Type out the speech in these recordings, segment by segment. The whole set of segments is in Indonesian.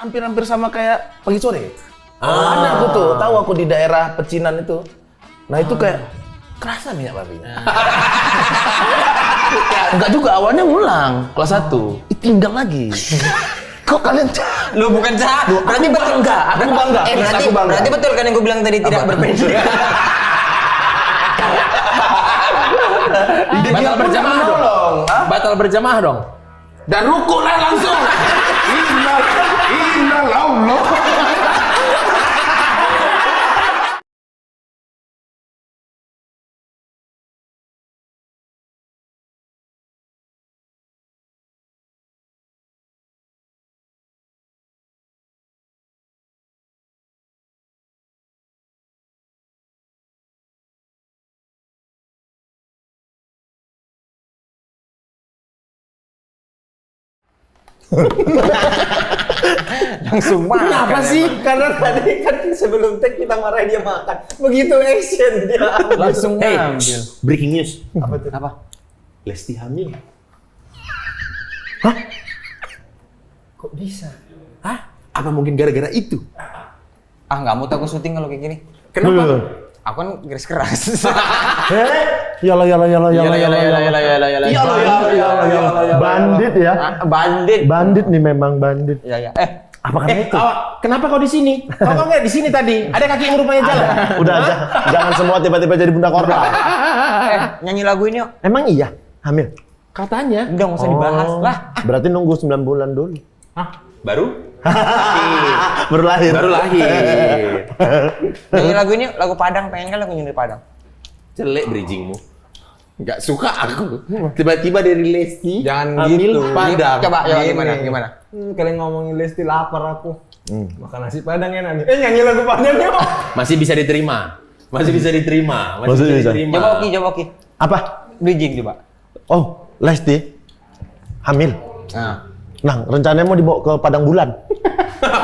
hampir-hampir sama kayak Pagi Sore. Ada aku tuh, tahu aku di daerah Pecinan itu. Nah itu kayak kerasa minyak babinya. Enggak juga, awalnya ngulang kelas 1. Tinggal lagi. Kok kalian Lu bukan jahat. Berarti betul enggak? Aku bangga. Berarti betul kan yang gue bilang tadi tidak berpensiun. Batal berjamaah dong. Batal berjamaah dong. Dan rukun lah langsung. Innalillah. Langsung makan. Kenapa sih? Karena tadi kan sebelum tag kita marahin dia makan. Begitu action dia Langsung Hey, ngambil. breaking news. Apa tuh? Apa? Lesti hamil. Kok bisa? Hah? Apa mungkin gara-gara itu? Ah, nggak mau aku syuting kalau kayak gini. Kenapa? Aku kan garis keras. Yalah. Bandit ya. Bandit nih memang bandit. Ya. Apa karena itu? Kenapa kau di sini? Kau nggak di sini tadi? Ada kaki yang rupanya jalan. Udah aja, jangan semua tiba-tiba jadi bunda korban. Nyanyi lagu ini yuk. Emang iya hamil? Katanya. Udah nggak usah dibahas lah. Berarti nunggu 9 bulan dulu. Baru? Baru lahir. Nyanyi lagu ini lagu Padang, pengen kan lagu nyanyi Padang. Jelek bridgingmu. Nggak suka aku. Tiba-tiba dari Lesti. Jangan hamil, gitu. Padang. Coba ya Gini. gimana? Kalian ngomongin Lesti lapar aku. Makan nasi Padang ya nanti. Nyanyi lagu Padang yuk. Masih bisa diterima. Masih bisa diterima. Masih bisa. Coba Oki. Apa? Bridging coba. Oh, Lesti hamil. Nah, rencananya mau dibawa ke Padang Bulan.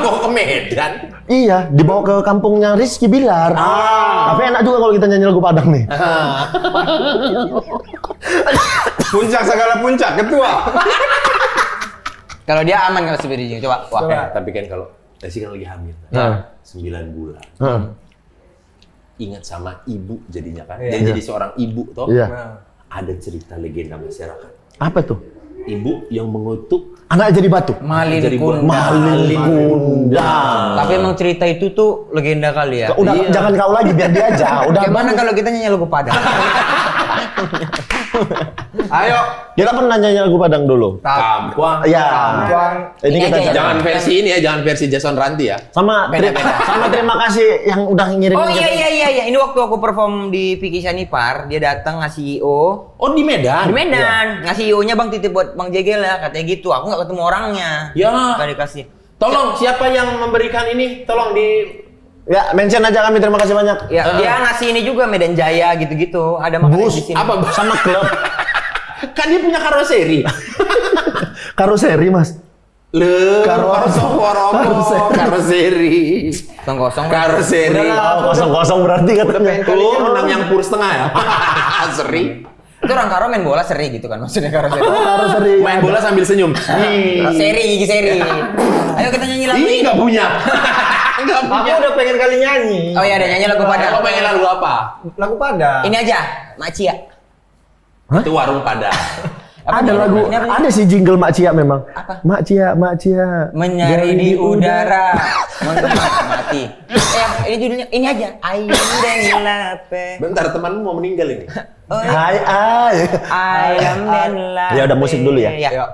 Mau ke Medan? Iya, dibawa ke kampungnya Rizky Bilar. Tapi enak juga kalau kita nyanyi lagu Padang nih. Puncak segala puncak, ketua. Kalau dia aman kalau bridging. Coba. Wah. Tapi kan kalau Lesti kan lagi hamil. 9 bulan. Ingat sama ibu jadinya kan. Dia jadi seorang ibu toh. Iya. Ada cerita legenda masyarakat. Apa tuh? Ibu yang mengutuk Anak jadi batu. Malin jadi Kundang. Malin Kundang. Tapi emang cerita itu tuh legenda kali ya. Udah jangan kau lagi biar dia aja. Udah Gimana bagus. kalau kita nyanyi lagu Padang? Ayo. Kita pernah nyanyi lagu Padang dulu. Kampuang. Iya. Ini Ini kita aja ya. Jangan versi ini ya, jangan versi Jason Ranti ya. sama sama terima kasih yang udah ngirimin Oh kita. iya. Ini waktu aku perform di Vicky Sanipar, dia datang ngasih IO. Oh di Medan. Di Medan, ngasih IO-nya Bang titip buat Bang Jegel lah, katanya gitu. Aku nggak ketemu orangnya. Ya. Nggak dikasih. Tolong siapa yang memberikan ini? Tolong di Ya, mention aja kami, terima kasih banyak. Ya, dia ngasih ini juga Medan Jaya gitu-gitu. Ada makanan Bus, di sini. apa Sama klub. kan dia punya karoseri. Karoseri, Mas. Karoseri. Tong kosong. Karoseri. Oh, kosong-kosong berarti katanya. Oh, menang yang pur setengah ya. Seri. Itu orang Karo main bola seri gitu kan maksudnya Karo seri. Karoseri. Main bola sambil senyum. Gigi seri. Ayo kita nyanyi lagu Ini nggak punya. Nggak Aku punya. udah pengen kali nyanyi. Oh iya, ada nyanyi lagu Padang. Kau pengen lagu apa? Lagu Padang. Ini aja, Macia. Itu warung Padang. Ada lagu, ada sih jingle Mak Cia memang. Apa? Mak Cia. Menyari di udara, mati. Ini judulnya, ini aja. Ayu dan lape. Bentar, temanmu mau meninggal ini. Hai. Ayam dan lape. Ya udah, musik dulu ya. Ya.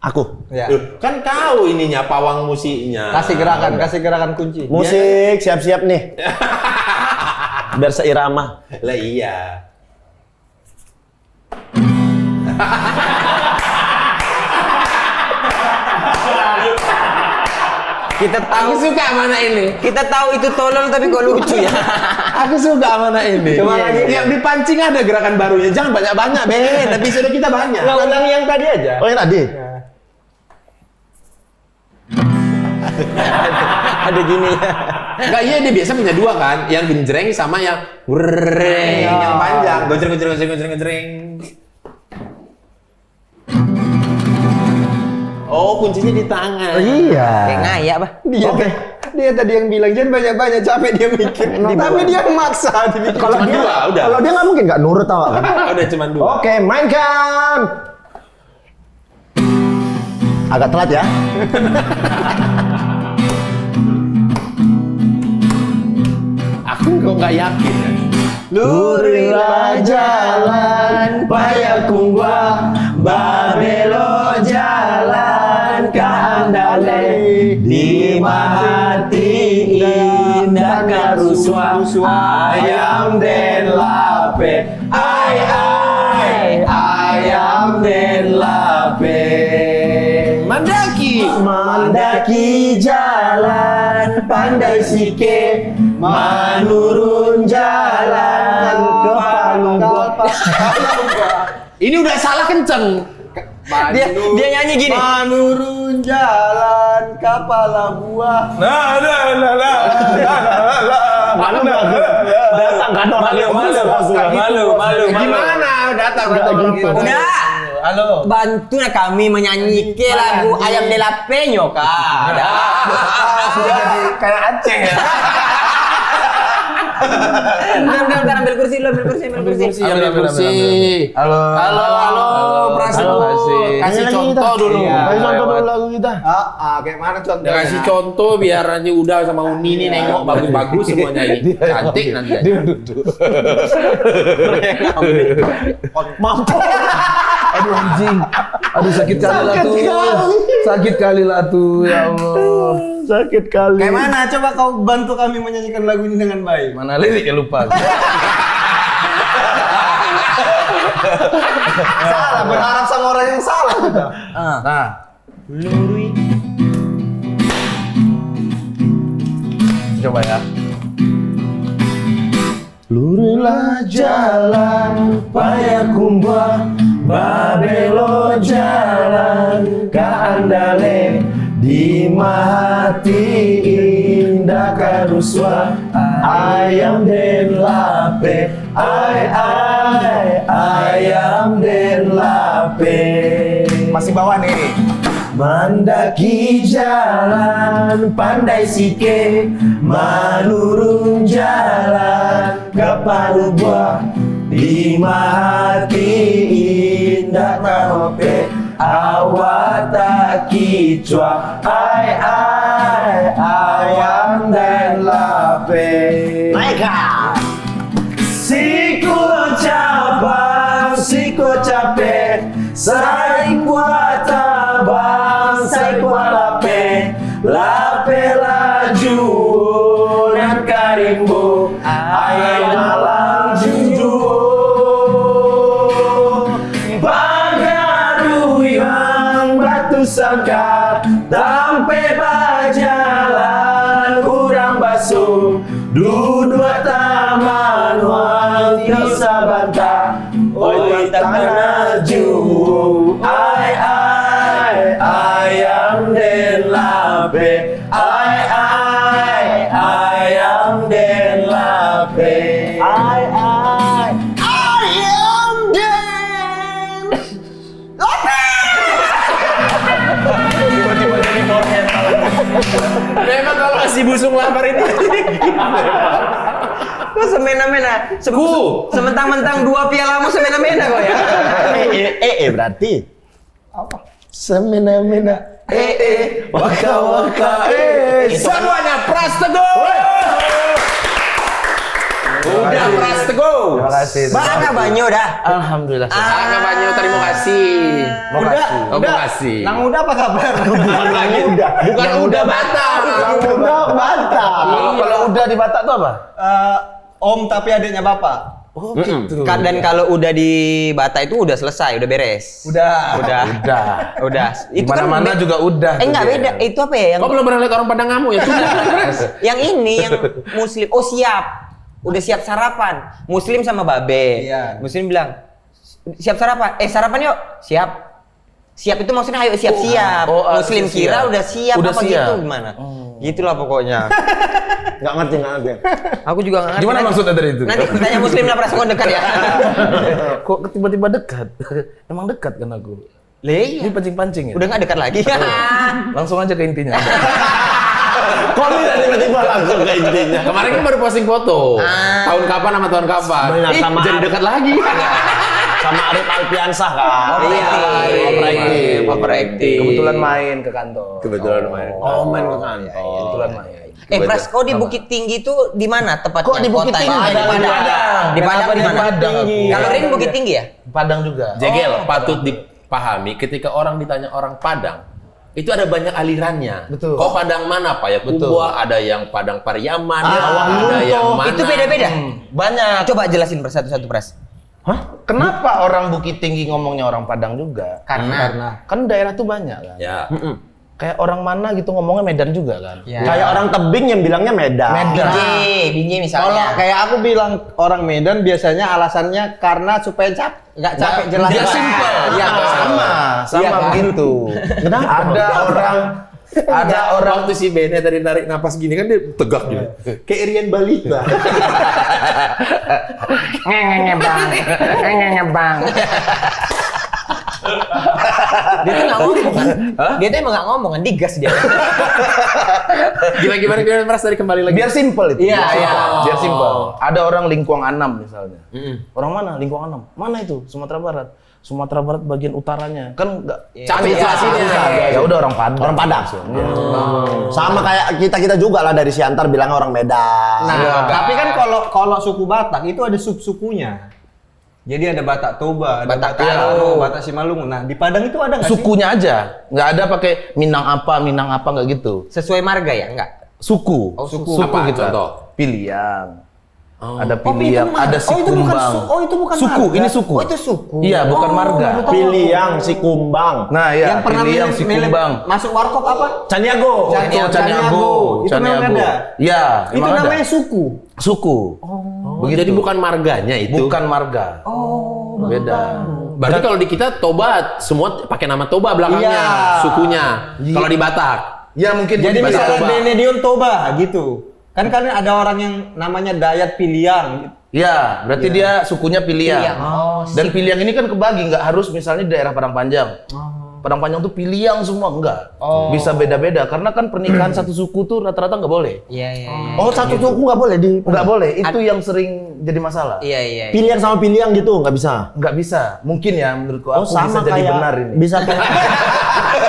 Aku. Ya. Loh, kan kau ininya pawang musiknya. Kasih gerakan kunci. Musik, siap-siap nih. Biar seirama. Lah iya. Kita tahu Aku suka mana ini. Kita tahu itu tolol tapi kok lucu ya. Aku suka mana ini. Coba lagi. Tiap dipancing ada gerakan barunya. Jangan banyak-banyak, Ben. Episode kita banyak. Nggak ulang yang tadi aja. Oh, yang tadi. Ada gini ya. Enggak, iya dia biasa punya dua kan. Yang genjreng sama yang wrrreng. Yang panjang. Gojreng. Oh, kuncinya di tangan. Iya. Kayak ngayak, Bah. Dia tadi yang bilang jangan banyak-banyak, capek dia mikir. Tapi dia maksa dibikin. Kalau Cuma dia dua, udah. Kalau dia nggak mungkin nggak nurut tau kan? Udah cuma 2. Oke, mainkan. Agak telat ya. Aku kok nggak yakin ya. Lurilah jalan Payakumbuh, babelo jalan Kandale, di mahati indah karuswa, ayam den lape, ayam den lape. Mandaki jalan pandai sike, menurun jalan ke Palembang. Ini udah salah kenceng. Dia nyanyi gini. Menurun jalan kapal buah. Datang kan orang yang Malu. Gimana datang gitu. Udah. Halo. Bantu kami menyanyi ke lagu Ayam de la Peño, Kak. Kayak Aceh ya. Bentar, ambil kursi. Ambil kursi. Halo. Prasetyo. Kasih contoh dulu. Kasih contoh dulu lagu kita. Kayak mana contohnya? Ya, kasih contoh biar nanti udah sama Uni nih nengok bagus-bagus semuanya ini. Cantik nanti. Dia duduk. Mampu. Aduh anjing. Aduh sakit kali lah tuh. Ya Allah. Sakit kali. Kayak mana? Coba kau bantu kami menyanyikan lagu ini dengan baik. Mana liriknya lupa. Salah, berharap sama orang yang salah kita. Nah, coba ya. Lurilah jalan Payakumbuh, babelo jalan Kandale, di mahati indah karuswa, ayam den lape, ayam den lape. Masih bawah nih. Mandaki jalan pandai sike, menurun jalan ke Palembang, di mahati indah tahope, awak tak kicua, ayam dan lape. Naikkan. Siko capek, sai kuat tabang, sai kuat lape laju nan karimbo, ayam malang junju. Bagaru yang batu sangkar, tampe bajalan kurang basuh, dua taman wang bisa bantah, oi tanah juhu, ayam den lape, ayam den lape, ayam den lape. Tiba-tiba jadi forehead. Memang kalau kasih busung lapar ini. Kok semena-mena? Sementang-mentang 2 pialamu semena-mena kok ya. Berarti apa? Semena-mena. Waka-waka. Semuanya Prasetyo. Udah Prasetyo. Terima kasih. Baka banyo dah. Alhamdulillah. Kakak Banyu, terima kasih. Makasih. Nang udah apa kabar? Bukan udah Batak. Udah Batak. Kalau udah di Batak tuh apa? Om tapi adiknya bapak. Oh gitu. Dan kalau udah di Bata itu udah selesai, udah beres. Udah. Itu Mana-mana juga udah. enggak tuh dia. beda. Itu apa ya yang Kau belum pernah lihat orang Padang ngamuk ya? Sudah. yang ini yang muslim. Oh, siap. Udah siap sarapan. Muslim sama babe. Iya. Muslim bilang, "Siap sarapan." Sarapan yuk. Siap. Siap itu maksudnya ayo siap-siap. Muslim siap. kira udah siap Udah apa siap. gitu gimana? Gitulah pokoknya. Nggak ngerti. Aku juga nggak ngerti. Gimana maksudnya dari itu? Nanti tanya Muslim lah, perasaan dekat ya. Kok tiba-tiba dekat? Emang dekat kan aku? Iya. Ini pancing-pancing ya? Udah nggak dekat lagi. Langsung aja ke intinya. Kok bisa tiba-tiba langsung ke intinya? Kemarin kan baru posting foto. Tahun kapan sama tahun kapan? Benar, Ih, sama jadi Arif. dekat lagi. Sama Arif Alfiansah kan? Overacting. Kebetulan main ke kantor. Kebetulan main. Oh, main ke kantor. Kebetulan main. Pras, kau di Bukit Tinggi itu di mana tepatnya? Kok di Bukit kotanya? Tinggi? Di Padang. Di Padang di mana? Padang aku. Kalau Rin Bukit Tinggi ya? Padang juga. Jegel, patut dipahami ketika orang ditanya orang Padang, itu ada banyak alirannya. Betul. Kok Padang mana? Payakumbuh, ada yang Padang Pariaman, ada yang mana. Itu beda-beda. Banyak. Coba jelasin satu-satu, Pras. Hah? Kenapa orang Bukit Tinggi ngomongnya orang Padang juga? Karena Kan daerah tuh banyak kan. Ya. Kayak orang mana gitu ngomongnya Medan juga kan. Ya. Kayak orang tebing yang bilangnya Medan. Binjai Kalau misalnya. kayak aku bilang orang Medan biasanya alasannya karena supaya nggak capek jelas. Dia simple. Iya, sama Iya, kan? begitu. Kenapa? Ada orang Waktu si Bene tadi narik napas gini kan dia tegak gitu. Kayak Irian Balita. Ngebang. Dia tuh nggak ngomong kan? Dia tuh emang nggak ngomong kan, digas dia. Gimana Pras tadi kembali lagi. biar simple itu. Iya, iya. Biar simple. Ada orang Lingkuang 6 misalnya. Orang mana? Lingkuang 6. Mana itu? Sumatera Barat. Sumatera Barat bagian utaranya. Kan enggak Capek jelasinnya. Ya udah orang Padang. Orang Padang. Sama kayak kita juga lah dari Siantar bilangnya orang Medan. Nah, tapi kan kalau suku Batak itu ada sub-sukunya. Jadi ada Batak Toba, ada Batak Batak Karo. Batak Simalungun. Nah, di Padang itu ada nggak sih? Sukunya aja. Nggak ada pakai Minang apa nggak gitu. Sesuai marga ya? Enggak. Suku. Oh, suku. Apa gitu. contoh? Piliang. Ada Oh, itu Piliang, marga. ada Oh, itu bukan Sikumbang. itu bukan suku, marga. ini suku. Oh, itu suku. Iya, bukan marga. Piliang, Sikumbang. Nah, ya, Yang pernah Piliang, milih Sikumbang. masuk warkop apa? Caniago. Caniago. Itu memang ada. Iya, Itu emang ada. namanya suku. Suku. Begitu. Jadi bukan marganya itu. Bukan marga. Beda. Berarti kalau di kita Toba semua pakai nama Toba belakangnya, Iya. sukunya. Kalau di Batak. Ya mungkin Jadi begitu. misalnya Toba. Benedion Toba gitu. Kan kalian ada orang yang namanya Dayat Piliang. Ya, berarti dia sukunya Piliang. Piliang. Oh, Dan Piliang ini kan kebagi, nggak harus misalnya di daerah Padang Panjang. Padang Panjang tuh Piliang semua, enggak. Bisa beda-beda, karena kan pernikahan satu suku tuh rata-rata nggak boleh. Iya, iya. Oh, satu suku nggak boleh di. Nggak boleh, itu yang sering jadi masalah. Iya, iya. Pilihan sama pilihan gitu nggak bisa. Nggak bisa, mungkin ya menurutku Oh, aku sama bisa jadi kayak benar ini. bisa kayak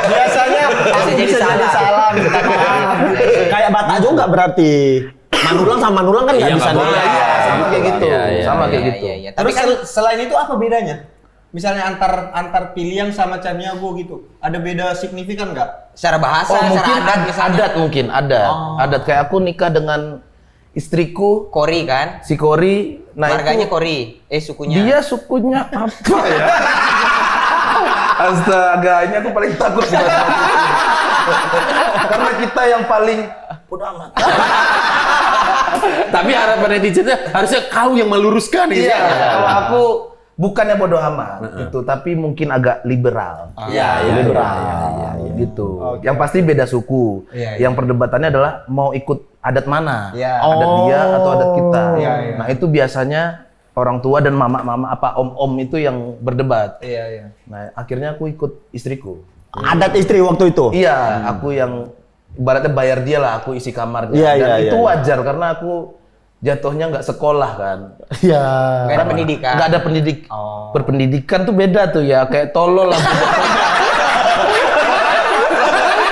biasanya Bisa jadi salah. minta maaf. Kayak Batak juga berarti. Manulang sama Manulang kan nggak Iya, bisa nggak boleh. nih. Iya, sama kayak gitu. Iya, iya, Sama kayak Iya, gitu. iya, iya. Tapi Tapi kan selain itu apa bedanya? Misalnya antar Piliang sama Caniago gitu. Ada beda signifikan nggak? secara bahasa, Oh, secara mungkin adat misalnya. adat mungkin ada. Adat kayak aku nikah dengan istriku Kori kan? si Kori. Nah, Marganya itu Kori. Sukunya. dia sukunya apa ya? Astaga, ini aku paling takut sih bahasa itu. Karena kita yang paling bodo amat. Tapi harapan netizennya harusnya kau yang meluruskan gitu. Iya, kalau aku bukannya bodo amat gitu, tapi mungkin agak liberal. Iya, iya, liberal. iya, Gitu. Yang pasti beda suku. Iya, iya. Yang perdebatannya adalah mau ikut adat mana? Iya. Adat dia atau adat kita. Iya, iya. Nah, itu biasanya orang tua dan mama-mama apa om-om itu yang berdebat. Iya, iya. Nah, akhirnya aku ikut istriku. Adat istri waktu itu. Iya, aku yang ibaratnya bayar dia lah, aku isi kamarnya. Iya, Dan iya, itu iya. wajar karena aku jatuhnya nggak sekolah kan. Iya. Nggak ada pendidikan. Nggak ada berpendidikan tuh beda tuh ya, kayak tolol lah.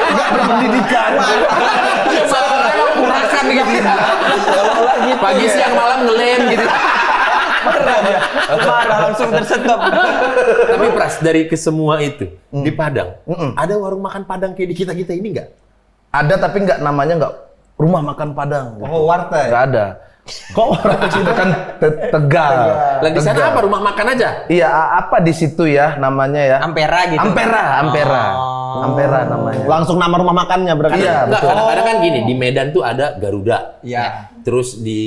Nggak berpendidikan. Seorang kurasan gitu. Pagi siang malam ngelem gitu. Marah langsung tersetop. Tapi Pras, dari kesemua itu di Padang, ada warung makan Padang kayak di kita-kita ini nggak? Ada tapi nggak namanya nggak rumah makan Padang. Gitu. Oh, warteg. Nggak ada. Kok orang itu kan Tegal. Lah di sana apa rumah makan aja? Iya, apa di situ ya namanya ya? Ampera gitu. Ampera namanya. Langsung nama rumah makannya berarti. Iya, Nggak, betul. kadang-kadang kan gini, di Medan tuh ada Garuda. Iya. Terus di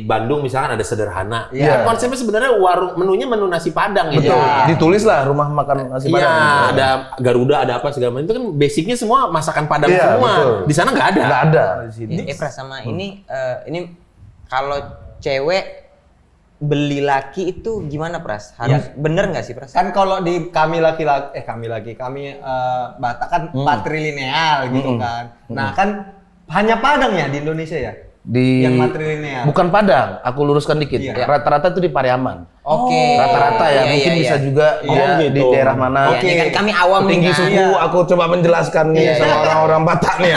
Bandung misalkan ada Sederhana. Iya. Kan konsepnya sebenarnya menunya menu nasi Padang gitu. Betul. Ditulis lah rumah makan nasi Iya, Padang. ada Garuda, ada apa segala macam. Itu kan basicnya semua masakan Padang Iya, semua. betul. Di sana nggak ada. Nggak ada di sini. Pras sama ini kalau cewek beli laki itu gimana, Pras? Harus bener nggak sih, Pras? Kan kalau di kami Batak kan patrilineal gitu kan. Nah kan hanya Padang ya di Indonesia ya? Di Yang matrilineal. bukan Padang, aku luruskan dikit. Iya. Rata-rata itu di Pariaman. Oke. Rata-rata ya, Iya, mungkin iya, bisa iya. juga Iya, di gitu. daerah mana. Iya, ini kan kami awam nih Tinggi kan. suku, aku coba menjelaskan nih sama orang-orang Batak nih.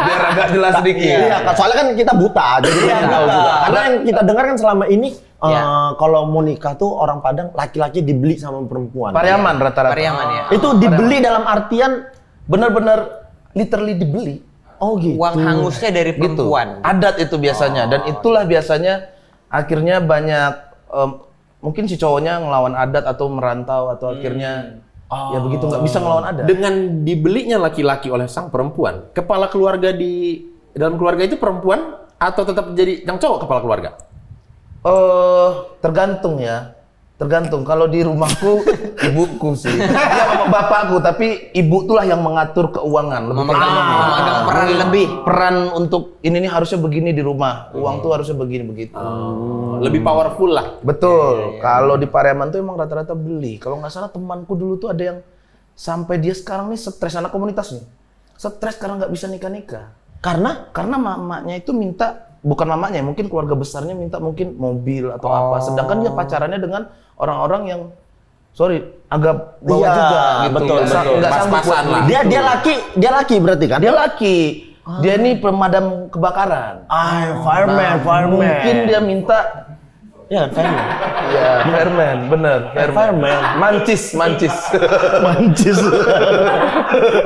Biar agak jelas sedikit. Iya, soalnya kan kita buta, jadi kita tahu juga. Karena yang kita dengar kan selama ini kalau mau nikah tuh orang Padang laki-laki dibeli sama perempuan. Pariaman rata-rata. Pariaman ya. Itu dibeli dalam artian Benar-benar literally dibeli. oh gitu. Uang hangusnya dari Gitu. perempuan. Adat itu biasanya dan itulah biasanya akhirnya banyak mungkin si cowoknya ngelawan adat atau merantau atau akhirnya ya begitu nggak bisa ngelawan adat. Dengan dibelinya laki-laki oleh sang perempuan, kepala keluarga di dalam keluarga itu perempuan atau tetap jadi yang cowok kepala keluarga? Tergantung ya. Tergantung. Kalau di rumahku ibuku sih. Ya bapakku, tapi ibu itulah yang mengatur keuangan. Memegang peran lebih. Peran untuk ini nih harusnya begini di rumah. Uang tuh harusnya begini begitu. Lebih powerful lah. Betul. Kalau di Pariaman tuh emang rata-rata beli. Kalau nggak salah temanku dulu tuh ada yang sampai dia sekarang nih stres, anak komunitas nih. Stres karena nggak bisa nikah-nikah. Karena mamanya itu minta, bukan mamanya, mungkin keluarga besarnya minta mungkin mobil atau apa. Sedangkan dia pacarannya dengan orang-orang yang agak bawah Iya, juga gitu. betul, Nggak betul. nggak sanggup Pas-pasan buat lah. beli. Dia laki berarti kan? Dia laki. Dia ini pemadam kebakaran. Fireman. Mungkin dia minta Ya, fireman. ya fireman, bener. Fireman. Mancis. Mancis.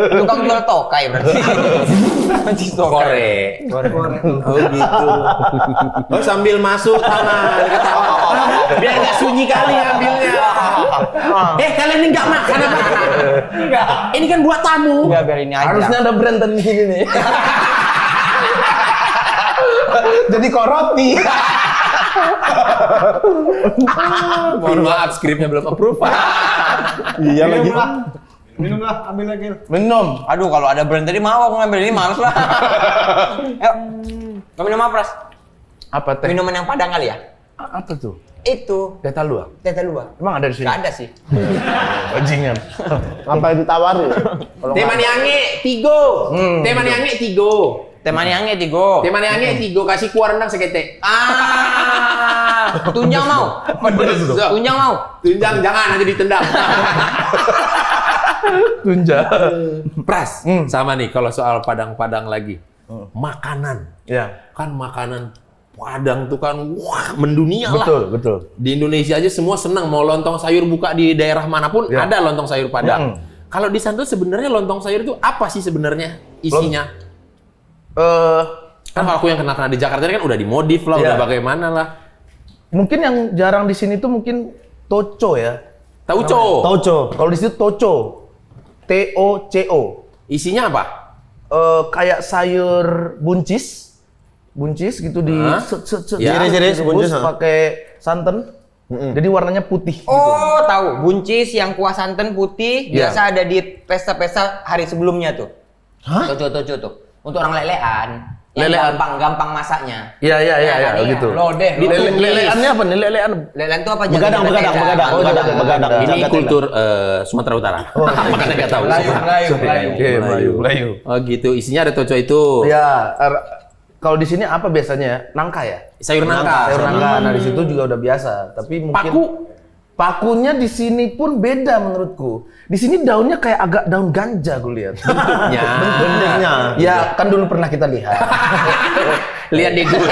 Tukang jual tokai berarti. Mancis tokai. Korek. Oh gitu. Oh sambil masuk tanah ketawa. Biar nggak sunyi kali ambilnya. Kalian ini nggak makan apa? Enggak. Ini kan buat tamu. Enggak, biar ini aja. Harusnya ada brand di sini nih. Jadi koroti. Mohon maaf, skripnya belum approve. Iya lagi. Minum lah, ambil lagi. Minum. Aduh, kalau ada brand tadi mau aku ngambil ini, males lah. Yuk. Kamu minum apa, Pras? Apa teh? Minuman yang Padang kali ya? Apa tuh? Itu. Teh talua. Teh Talua. Emang ada di sini? Nggak ada sih. Bajingan. Apa yang ditawarin? Teh maniange tigo. Teh maniange tigo. Teh maniange tigo. Teh maniange tigo kasih kuah rendang sekete. Tunjang mau? Tunjang mau? Tunjang jangan nanti ditendang. Tunja. Pras, sama nih kalau soal Padang-Padang lagi. Makanan. Ya. Kan makanan Padang tuh kan wah mendunia lah. Betul. Di Indonesia aja semua senang mau lontong sayur buka di daerah manapun ada lontong sayur Padang. Kalau di sana tuh sebenarnya lontong sayur itu apa sih sebenarnya isinya? Kan kalau aku yang kenal di Jakarta ini kan udah dimodif lah, udah bagaimana lah. Mungkin yang jarang di sini tuh mungkin toco ya. Tauco. Toco. Kalau di situ toco. TOCO. Isinya apa? Kayak sayur buncis gitu di Ya. Iris-iris buncis, pakai santan. Jadi warnanya putih. Oh, tahu. Buncis yang kuah santan putih Iya. biasa ada di pesta-pesta hari sebelumnya tuh. Toco tuh. Untuk orang lelean. Yang Lelean. gampang masaknya. Iya, gitu. Lodeh. Leleannya apa nih? Lelean. Lelean tuh apa? Begadang. Ini kultur Sumatera Utara. Makanya nggak tahu. Oke, Melayu. Oh gitu, isinya ada toco itu. Ya, kalau di sini apa biasanya? Nangka ya? Sayur nangka. Sayur nangka. Nah, di situ juga udah biasa. Tapi mungkin pakunya di sini pun beda menurutku. Di sini daunnya kayak agak daun ganja gue lihat. Bentuknya. Ya, kan dulu pernah kita lihat. Lihat di gue.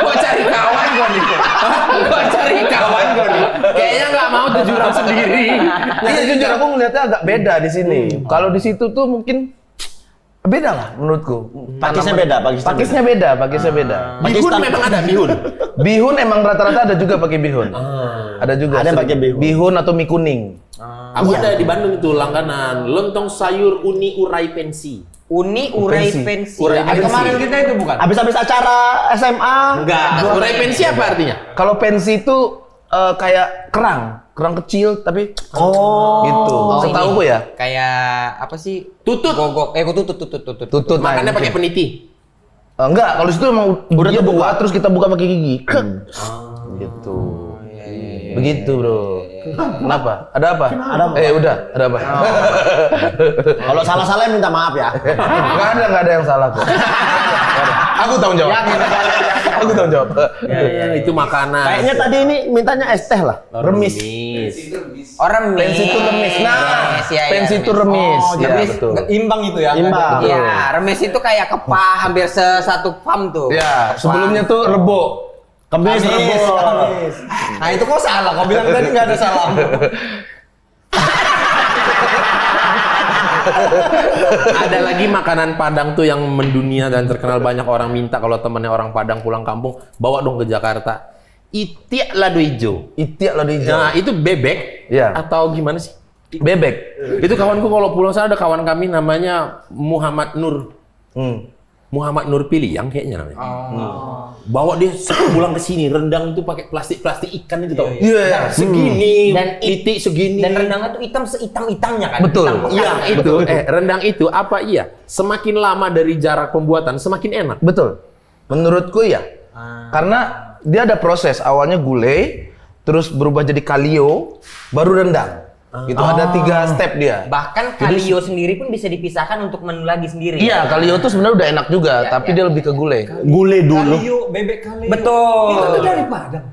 Kok cari kawan gue nih? Kok cari kawan gue nih? Kayaknya nggak mau 7 orang sendiri. Iya, jujur aku ngelihatnya agak beda di sini. Kalau di situ tuh mungkin beda lah menurutku. Pakisnya beda. Pakisnya beda. Bihun memang ada bihun. Bihun emang rata-rata ada juga pakai bihun. Ada juga. Ada yang pakai bihun. Bihun atau mie kuning. Aku ada di Bandung itu langganan lontong sayur uni urai pensi. Uni urai pensi. Urai pensi. Kemarin kita itu bukan? Habis acara SMA. Enggak. Urai pensi apa artinya? Kalau pensi itu kayak kerang kecil tapi gitu. Setahu gue ya. Kayak apa sih? Tutut. Gogok. Kok tutut. Tutut. Makannya pakai peniti. Enggak, kalau situ emang udah terbuka terus kita buka pakai gigi. Gitu. Begitu, Bro. Kenapa? Ada apa? Udah, ada apa? Kalau salah-salah minta maaf ya. Enggak ada yang salah kok. Aku tanggung jawab. Aku tanggung jawab. Itu makanan. Kayaknya tadi ini mintanya es teh lah. Remis. Oh, remis. Pensi itu remis. Nah, pensi itu remis. Ya, betul. Imbang itu ya. Imbang. Iya, remis itu kayak kepah hampir satu pam tuh. Ya, sebelumnya tuh rebo. Kemis, rebo. Nah itu kok salah, kau bilang tadi nggak ada salah. Ada lagi makanan Padang tuh yang mendunia dan terkenal, banyak orang minta kalau temennya orang Padang pulang kampung, bawa dong ke Jakarta. Itiak lado hijau. Itiak lado hijau. Nah, itu bebek atau gimana sih? Bebek. Itu kawanku kalau pulang sana, ada kawan kami namanya Muhammad Nur. Muhammad Nur Piliang kayaknya namanya. Bawa dia pulang ke sini, rendang itu pakai plastik ikan itu tau. Iya. Segini Dan titik segini. Dan rendangnya tuh hitam-hitamnya kan. Betul. Iya, itu. Rendang itu apa iya? Semakin lama dari jarak pembuatan, semakin enak. Betul. Menurutku ya. Karena dia ada proses, awalnya gulai, terus berubah jadi kalio, baru rendang. Gitu, ada 3 step dia. Bahkan kalio sendiri pun bisa dipisahkan untuk menu lagi sendiri. Iya, kalio tuh sebenarnya udah enak juga, tapi dia lebih ke gulai. Gulai dulu. Kalio, bebek kalio. Betul. Itu dari Padang.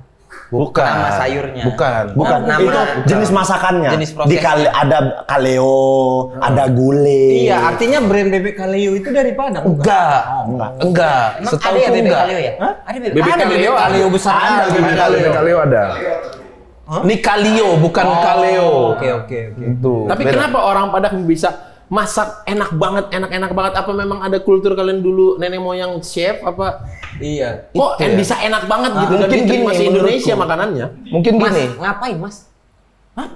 Bukan. Nama sayurnya. Bukan. Nama- Itu jenis masakannya. Jenis prosesnya. Ada kaleo, ada gulai. Iya, artinya brand bebek kalio itu dari Padang. Enggak. Enggak. Emang Setahu ada ya aku bebek enggak. kalio ya? Hah? Ada bebek Bebek kalio Kalio besar. Bebek kalio ada. Ini kalio, bukan kaleo. Oke. Itu. Tapi kenapa orang Padang bisa masak enak banget? Apa memang ada kultur kalian dulu nenek moyang chef apa? Iya. Kok bisa enak banget gitu? Dan mungkin diterima gini, se-Indonesia menurutku. makanannya. Mungkin Mas, gini. ngapain Mas?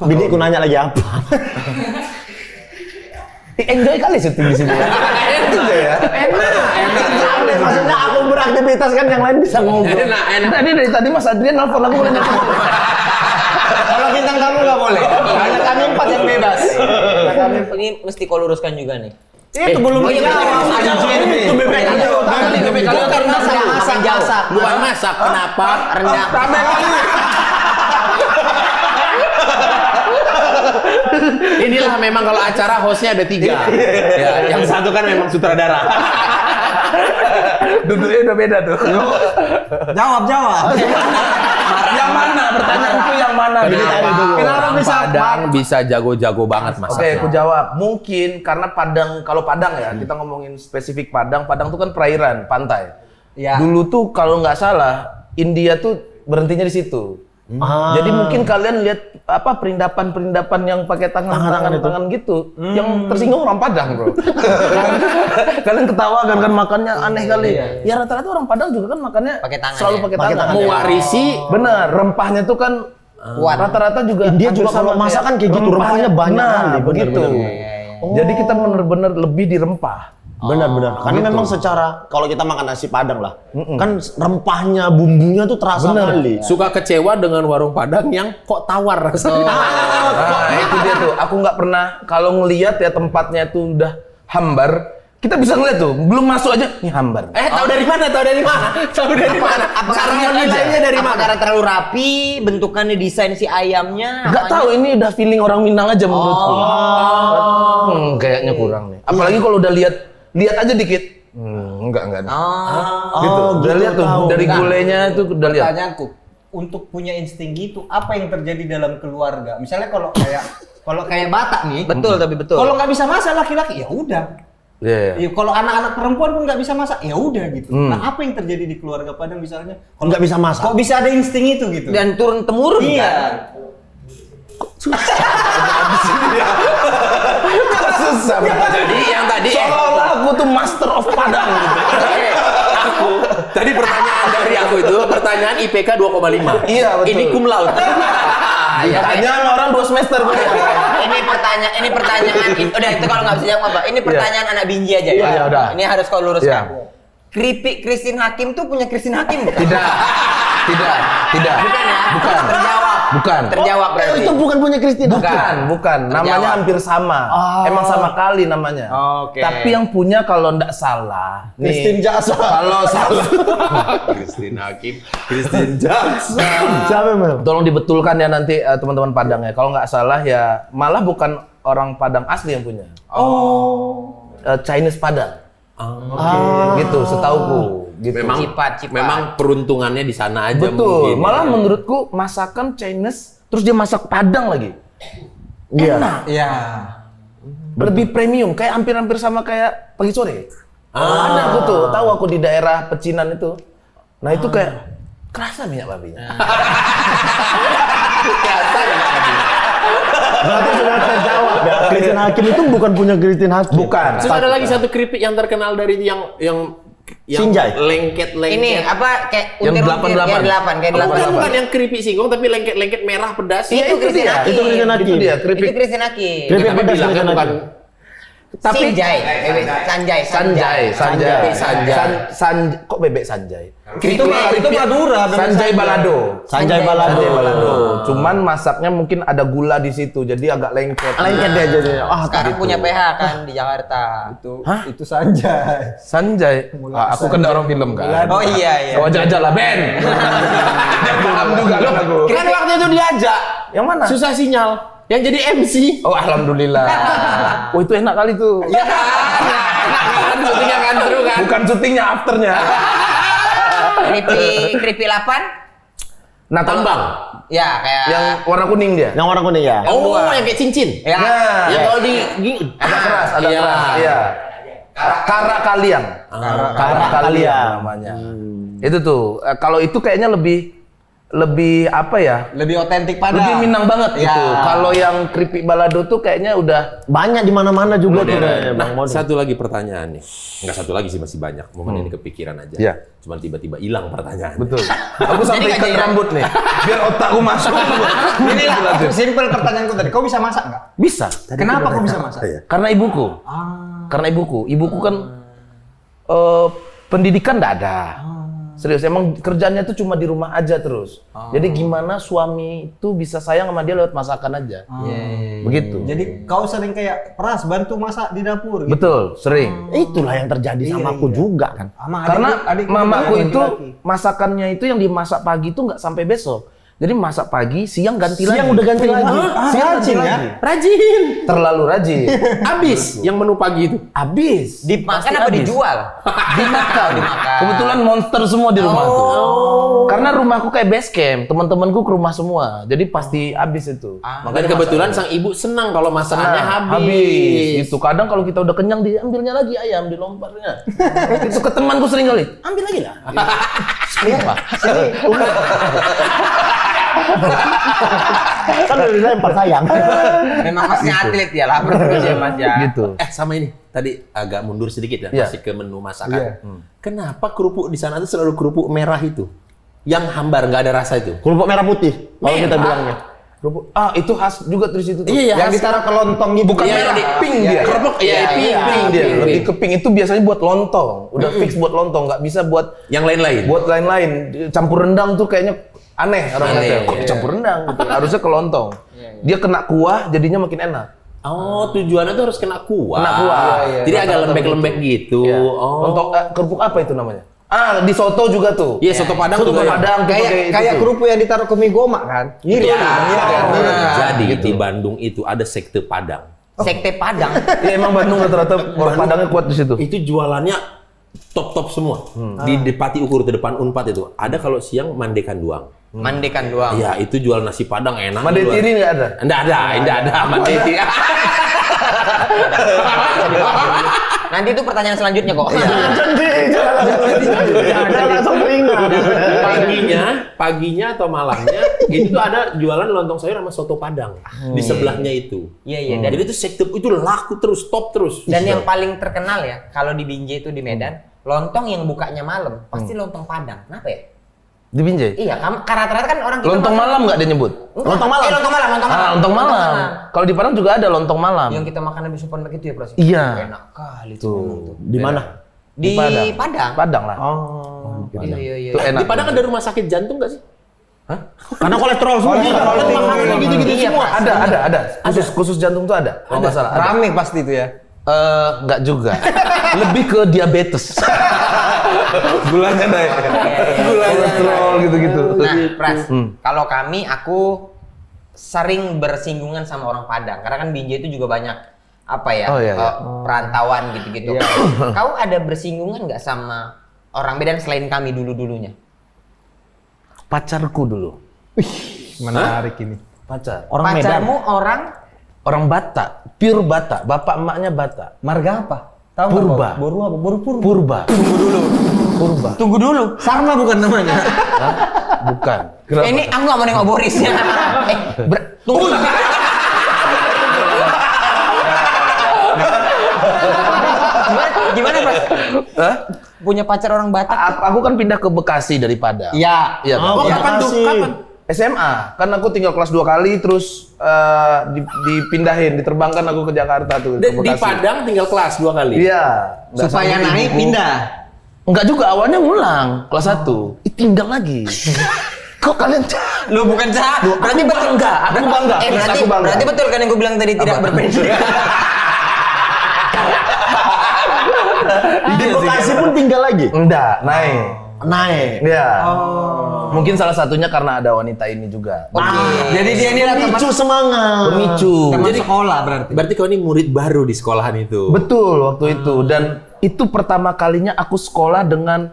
Bini ku nanya lagi apa? Enjoy kali syuting di sini. Enjoy ya. Enak. Maksudnya aku beraktivitas kan yang lain bisa ngobrol. Enak. Tadi dari tadi Mas Adrian nelfon aku boleh nelfon. Kalau bintang tamu nggak boleh. Hanya kami 4 yang bebas. Nah, kami ini mesti kau luruskan juga nih. Itu belum dijawab. Itu bebek kalio. Bebek kalio kan masak. Bukan masak. Kenapa? Rendang. Inilah memang kalau acara hostnya ada 3. Ya, yang satu kan memang sutradara. Duduknya udah beda tuh. Jawab. Yang mana? Pertanyaanku yang mana? Kenapa Kenapa bisa Padang bisa jago-jago banget Oke, masaknya? aku jawab. Mungkin karena Padang, kalau Padang ya, kita ngomongin spesifik Padang tuh kan perairan, pantai. Ya. Dulu tuh kalau nggak salah, India tuh berhentinya di situ. Jadi mungkin kalian lihat apa perindapan yang pakai tangan gitu, yang tersinggung orang Padang, bro. Kalian ketawa kan makannya aneh kali. Ya rata-rata orang Padang juga kan makannya Pakai tangan selalu ya? pakai Pakai tangan. tangan. Mewarisi Benar, rempahnya tuh kan Kuat. rata-rata juga India hampir juga sama kalau masak kan kayak gitu, rempahnya banyak Nah, kali, begitu. bener-bener. Jadi kita benar-benar lebih di rempah. Benar. Karena memang secara kalau kita makan nasi Padang lah, kan rempahnya, bumbunya tuh terasa kali. suka kecewa dengan warung Padang yang kok tawar rasanya. Nah, itu dia tuh. Aku nggak pernah kalau ngelihat ya tempatnya tuh udah hambar. Kita bisa ngeliat tuh, belum masuk aja nih hambar. Tahu dari mana? Cara menilainya dari Apa mana? karena terlalu rapi, bentukannya desain si ayamnya? Nggak tahu, ini udah feeling orang Minang aja menurutku. Kayaknya kurang nih. Apalagi kalau udah lihat aja dikit. Enggak. Gitu. Udah lihat tuh dari gulainya itu udah lihat. Pertanyaanku, untuk punya insting gitu, apa yang terjadi dalam keluarga? Misalnya kalau kayak Batak nih, Betul, tapi betul. kalau nggak bisa masak laki-laki, ya udah. Iya. Ya, kalau anak-anak perempuan pun nggak bisa masak, ya udah gitu. Nah, apa yang terjadi di keluarga Padang misalnya? Kalau Nggak bisa masak. Kok bisa ada insting itu gitu? Dan turun temurun Iya. kan? Susah. Jadi yang tadi Seolah-olah aku tuh master of Padang gitu. tadi pertanyaan dari aku itu pertanyaan IPK 2,5. Iya, betul. Ini cum laude. Tanya sama orang 2 semester. Ini pertanyaan. Udah itu kalau nggak bisa jawab apa? Ini pertanyaan anak binji aja ya. Iya, udah. Ini harus kau luruskan. Iya. Keripik Christine Hakim tuh punya Christine Hakim bukan? Tidak. Bukan ya? Bukan. Terjawab. Bukan. Terjawab berarti. Itu bukan punya Christine Hakim. Bukan. Namanya hampir sama. Emang sama kali namanya. Oke. Tapi yang punya kalau ndak salah. Christine Jaksa. Kalau salah. Christine Hakim, Christine Jaksa. Siapa memang? Tolong dibetulkan ya nanti teman-teman Padang ya. Kalau nggak salah ya malah bukan orang Padang asli yang punya. Chinese Padang. Gitu setauku. Gitu. Memang peruntungannya di sana aja Betul. mungkin. Malah menurutku masakan Chinese terus dia masak Padang lagi. Enak. Iya. Lebih premium, kayak hampir-hampir sama kayak pagi sore. Ada aku tuh, tahu aku di daerah Pecinan itu. Nah itu kayak kerasa minyak babinya. Berarti sudah terjawab ya. Christine Hakim itu bukan punya Christine Hakim. Bukan. Terus ada lagi satu keripik yang terkenal dari yang Sinjai. lengket-lengket. Ini apa kayak Yang untir-untir, 8-8. kayak 8 kayak 8. Bukan yang keripik singkong tapi lengket-lengket merah pedas. Itu Christine Hakim. Itu Christine Hakim. Itu dia Itu keripik Christine Hakim. Keripik Tapi pedas bilangnya Christine bukan Hakim. Tapi Sanjay. Kok bebek Sanjay? Itu Madura. Sanjay Balado. Sanjay Balado. Sanjay Balado. Cuman masaknya mungkin ada gula di situ, jadi agak lengket. Lengket dia jadinya. Ah, Sekarang punya PH kan di Jakarta. Itu Sanjay. Sanjay. Aku kan orang film kan. Oh iya. Oh aja lah Ben. Paham juga kan aku. Kan waktu itu diajak. Yang mana? Susah sinyal. Yang jadi MC. Oh alhamdulillah. Oh itu enak kali tuh. Kan syutingnya kan seru kan. Bukan syutingnya, afternya. Keripik 8? Nah Tambang. Ya kayak yang warna kuning dia. Yang orang kuning ya. Oh, yang kayak cincin. ya. Nah, Yang kalau di ada keras, ada Iya. keras. Iya. Karak kaliang. Karak kaliang namanya. Itu tuh. Kalau itu kayaknya lebih apa ya? Lebih otentik Padang. Lebih Minang banget Ya. gitu. Kalau yang keripik balado tuh kayaknya udah Banyak di mana-mana juga tuh. Modern. Bang Nah, Modern. satu lagi pertanyaan nih. Enggak satu lagi sih, masih banyak. Momen ini kepikiran aja. Iya. Cuman tiba-tiba hilang pertanyaan. betul. Aku sampai Jadi ikat nggak rambut nih, biar otakku masuk. Ini lah, simple pertanyaanku tadi. Kau bisa masak nggak? Bisa. Kenapa kau bisa masak? Karena ibuku. Karena ibuku kan pendidikan nggak ada. Serius, emang kerjanya tuh cuma di rumah aja terus. Jadi gimana suami itu bisa sayang sama dia lewat masakan aja. Begitu. Jadi kau sering kayak peras bantu masak di dapur gitu. Betul, sering. Itulah yang terjadi sama aku juga kan. Sama Karena adik-adik mamaku juga itu laki-laki. masakannya itu yang dimasak pagi itu nggak sampai besok. Jadi masak pagi, siang ganti lagi. Siang udah ganti lagi. Siang rajin ya? Rajin. Terlalu rajin. Habis yang menu pagi itu. Habis. Dimakan apa habis. dijual? Dimakan. Dimakan. Kebetulan monster semua di rumahku. Karena rumahku kayak base camp, teman-temanku ke rumah semua. Jadi pasti habis itu. Dan kebetulan sang ibu senang kalau masakannya habis. Gitu. Kadang kalau kita udah kenyang diambilnya lagi ayam, dilomparnya. Itu ke temanku sering kali. Ambil lagi lah. Sumpah. Kan udah dilempar sayang. Memang masnya atlet ya lah, bekerja Mas ya. Gitu. Sama ini. Tadi agak mundur sedikit ya, Iya. masih ke menu masakan. Kenapa kerupuk di sana tuh selalu kerupuk merah itu? Yang hambar, nggak ada rasa itu. Kerupuk merah putih kalau kita bilangnya. Kerupuk. Itu khas juga dari situ tuh. Iya, Yang ditaruh ke lontong gitu. Bukan Iya, merah, iya. pink dia. Kerupuk, iya, Pink dia. Lebih ke pink itu biasanya buat lontong. Udah fix buat lontong, nggak bisa buat Yang lain-lain. buat lain-lain. Campur rendang tuh kayaknya aneh orang Aneh, kata. Kok iya. campur rendang gitu. Harusnya ke lontong. Dia kena kuah jadinya makin enak. Oh, tujuannya tuh harus kena kuah. Kena kuah. Jadi agak lembek-lembek gitu. Iya. Oh. Lontong kerupuk apa itu namanya? Di soto juga tuh. Iya, soto Padang Soto juga ya. Padang tuh pakai itu Kayak tuh. kerupuk yang ditaruh ke mie goma kan? Mirip. Iya. Mirip. Jadi Gitu. di Bandung itu ada sekte Padang. Sekte Padang. Iya, emang Bandung rata-rata orang Padangnya kuat di situ. Itu jualannya top-top semua. Di Pati Ukur di depan Unpad itu. Ada kalau siang mandekan doang. Mandekan doang. Iya, itu jual nasi Padang enak. Made tiri nggak ada. Enggak ada mande tiri. Nanti itu pertanyaan selanjutnya kok. Jangan langsung teringat. Paginya atau malamnya itu tuh ada jualan lontong sayur sama soto Padang di sebelahnya itu. Iya iya. Dan, Jadi itu sekte itu laku terus, top terus. dan yang paling terkenal ya kalau di Binjai itu di Medan, lontong yang bukanya malam pasti lontong Padang. Kenapa ya? Di Binjai. Iya, rata-rata kan orang kita Lontong makan- malam nggak dia nyebut? Lontong malam. Lontong malam. Lontong malam. Kalau di Padang juga ada lontong malam. Yang kita makan habis supermarket itu ya, Bro? Iya. Enak kali tuh. Tuh. Di mana? Di Padang. Padang lah. Oh. Iya. Itu enak. Di Padang ada rumah sakit jantung nggak sih? Karena kolesterol semua. Makanan gitu-gitu semua. Ada. Khusus jantung tuh ada. Kalau nggak salah. Ada. Rame pasti itu ya. Nggak juga. Lebih ke diabetes. Gulanya naik. Kolesterol gitu-gitu. Nah, Pras, kalau aku sering bersinggungan sama orang Padang. Karena kan Binjai itu juga banyak perantauan gitu-gitu. Kau ada bersinggungan nggak sama orang Medan selain kami dulu-dulunya? Pacarku dulu. Menarik ini. Pacar. Orang Medan. Pacarmu Orang Batak, pure Batak. Bapak emaknya Batak. Marga apa? Tahu nggak Purba. kau? Boru apa? Boru Purba. Purba. Purba. Tunggu dulu. Sarma bukan namanya. Hah? Bukan. Kenapa? ini aku nggak mau nengok Borisnya. Tunggu. Gimana, Pras? Hah? Punya pacar orang Batak? Aku kan pindah ke Bekasi dari Padang. Iya. Iya. Oh, Kan? Kapan tuh? Kapan? SMA. Kan aku tinggal kelas 2 kali terus dipindahin, diterbangkan aku ke Jakarta tuh ke Di Bekasi. Padang tinggal kelas 2 kali. Iya. Nggak Supaya sama naik ibuku. pindah. Enggak juga, awalnya ngulang kelas 1. Tinggal lagi. Kok kalian Lu bukan jahat. Berarti betul bangga, aku bangga. berarti, Aku bangga. berarti betul kan yang gue bilang tadi tidak berpendidikan. Di Bekasi pun tinggal lagi. Enggak, naik. Naik. Iya. Mungkin salah satunya karena ada wanita ini juga. Jadi dia ini lah teman Pemicu semangat. Pemicu. sekolah berarti. Berarti kau ini murid baru di sekolahan itu. Betul waktu itu, dan itu pertama kalinya aku sekolah dengan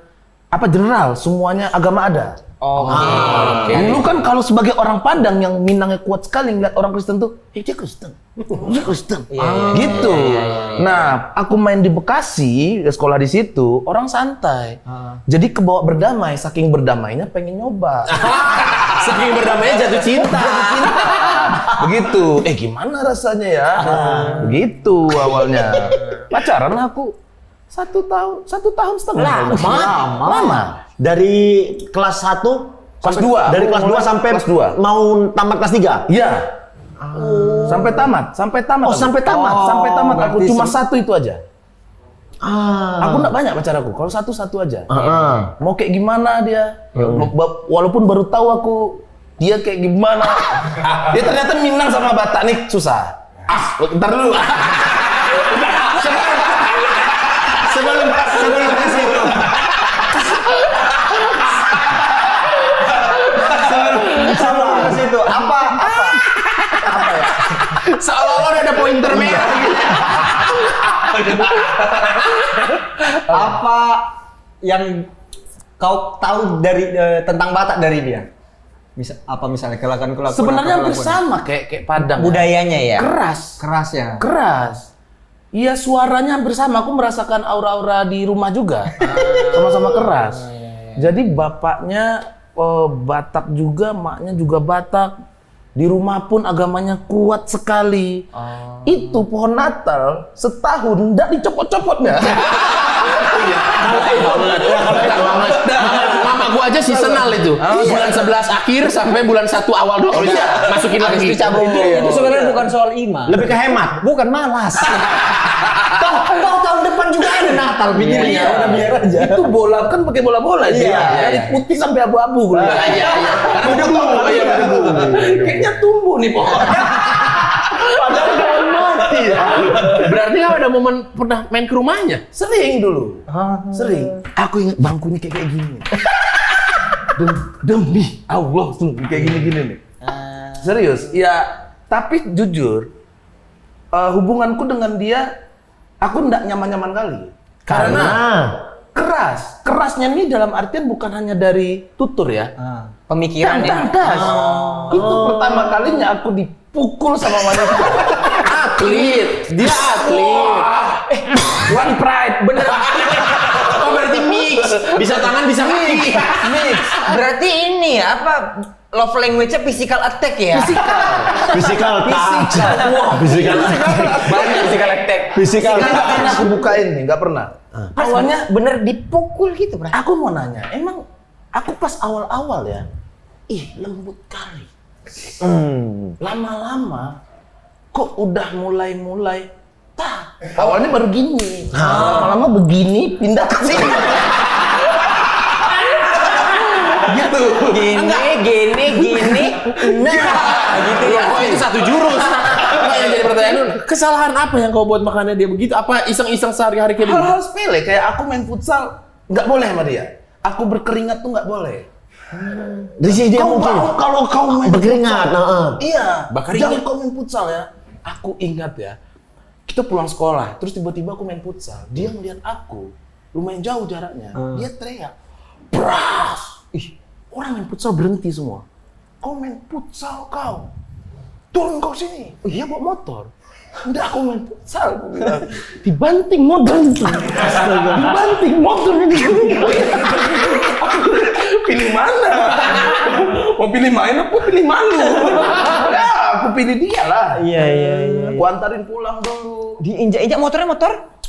general, semuanya agama ada. Dulu kan kalau sebagai orang Padang yang Minangnya kuat sekali ngeliat orang Kristen tuh, dia Kristen, dia Kristen, gitu. Nah, aku main di Bekasi, sekolah di situ, orang santai. Jadi kebawa berdamai, saking berdamainya pengen nyoba. Saking berdamainya jatuh cinta. Begitu. Gimana rasanya ya? Begitu awalnya. Pacaran lah aku 1 tahun setengah. Lama. Dari kelas 1 Kelas 2. Dari kelas 2 sampai kelas 2. mau tamat kelas 3. Iya. Sampai tamat. Oh, sampai tamat. Sampai tamat aku berarti cuma 1 itu aja. Ah. Aku enggak banyak pacar aku. Kalau 1 aja. Mau kayak gimana dia? Walaupun baru tahu aku dia kayak gimana. Dia ternyata Minang sama Batak nih susah. Bentar dulu. Sebelum ke situ. Sebelum ke situ. Apa ya? Seolah-olah ada pointer merah gitu. Apa yang kau tahu dari tentang Batak dari dia? Misalnya kelakuan Sebenarnya hampir sama kayak Padang. Budayanya ya. keras ya. Keras. Iya, suaranya hampir sama. Aku merasakan aura-aura di rumah juga. Sama-sama keras. Jadi bapaknya Batak juga, maknya juga Batak. Di rumah pun agamanya kuat sekali. Itu pohon Natal setahun ndak dicopot-copotnya. Mama gua aja seasonal itu. Bulan 11 akhir sampai bulan 1 awal doang. Masukin lagi. Itu sebenarnya bukan soal iman. Lebih ke hemat. Bukan malas. Toh tahun depan juga ada Natal pikirnya. Udah biar aja. Itu bola kan pakai bola-bola dari putih sampai abu-abu. Kayaknya tumbuh nih pohon. Padahal pohon mati ya. Berarti kau ada momen pernah main ke rumahnya? Sering dulu. Sering. Aku ingat bangkunya kayak gini. Demi Allah kayak gini-gini nih. Serius. Ya, tapi jujur hubunganku dengan dia aku ndak nyaman-nyaman kali. Karena keras. Kerasnya nih dalam artian bukan hanya dari tutur ya. Pemikiran ya. Das. Itu pertama kalinya aku dipukul sama wanita. Dia atlet. One pride, bener. Oh, berarti mix. Bisa tangan, bisa kaki. Mix. Berarti ini ya, love language-nya physical attack ya? Physical touch. Physical Banyak physical attack. Physical Nggak pernah aku bukain nih, nggak pernah. Awalnya bener dipukul gitu, Bro. Aku mau nanya, emang aku pas awal-awal ya, lembut kali. Lama-lama, kok udah mulai-mulai, awalnya baru gini. Lama-lama begini, pindah ke sini. gitu. Gini. Nah, gitu ya. Oh, itu satu jurus. Enggak, yang jadi pertanyaan lu, kesalahan apa yang kau buat makanya dia begitu? Apa iseng-iseng sehari-hari kayak begitu? Hal-hal sepele kayak aku main futsal nggak boleh sama dia. Aku berkeringat tuh nggak boleh. Dari sini dia mungkin. Kalau kau main Berkeringat, futsal, iya. Berkeringat. Jangan kau main futsal ya. Aku ingat ya. Kita pulang sekolah, terus tiba-tiba aku main futsal. Dia ngeliat aku, lumayan jauh jaraknya. Dia teriak, "Bras!" Ih, orang main futsal berhenti semua. Kau main futsal kau. Turun kau sini. Oh, iya bawa motor. Udah aku main futsal, aku bilang. Dibanting motor. Dibanting motor ini. Pilih mana? Mau pilih main apa pilih malu? Ya, aku pilih dia lah. Iya. Aku antarin pulang dulu. Diinjak-injak motor?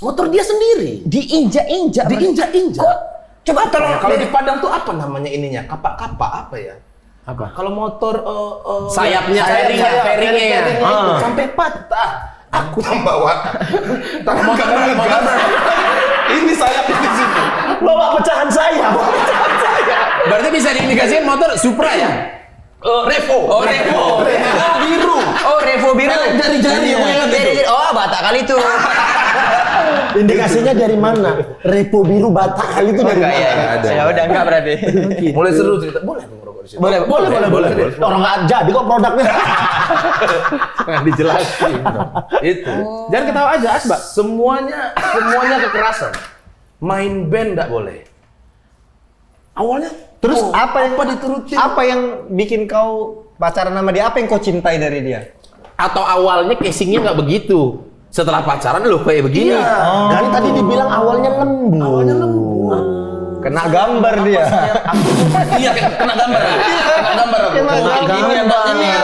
Motor dia sendiri. Diinjak-injak. Diinjak-injak. Coba tolong. Kalau di Padang tuh apa namanya ininya? Kapak-kapak apa ya? Apa? Kalau motor Sayapnya, fairingnya. itu sampai patah. Aku membawa tangan ini sayap di sini. Bawa pecahan sayap. Berarti bisa diindikasikan motor Supra ya? Revo. Oh, Revo. Biru. Oh, Revo biru. Jari-jari yang ingat itu. Jari-jari. Oh, Batak kali itu. Indikasinya dari mana? Repo biru Batak kali itu dari Enggak mana? ya. Ya udah enggak berarti. Mulai seru cerita. Boleh aku ngerokok di sini? Boleh. Orang nggak jadi kok produknya. Nggak dijelasin. Itu. Jangan ketawa aja, Asbak. Semuanya kekerasan. Main band nggak boleh. Awalnya Terus apa diturutin? Apa yang bikin kau pacaran sama dia? Apa yang kau cintai dari dia? Atau awalnya casingnya nggak begitu. Setelah pacaran lu kayak begini. Dari tadi dibilang awalnya lembut. Kena gambar dia. Iya, kena gambar. Kena gambar aku. Gini anaknya.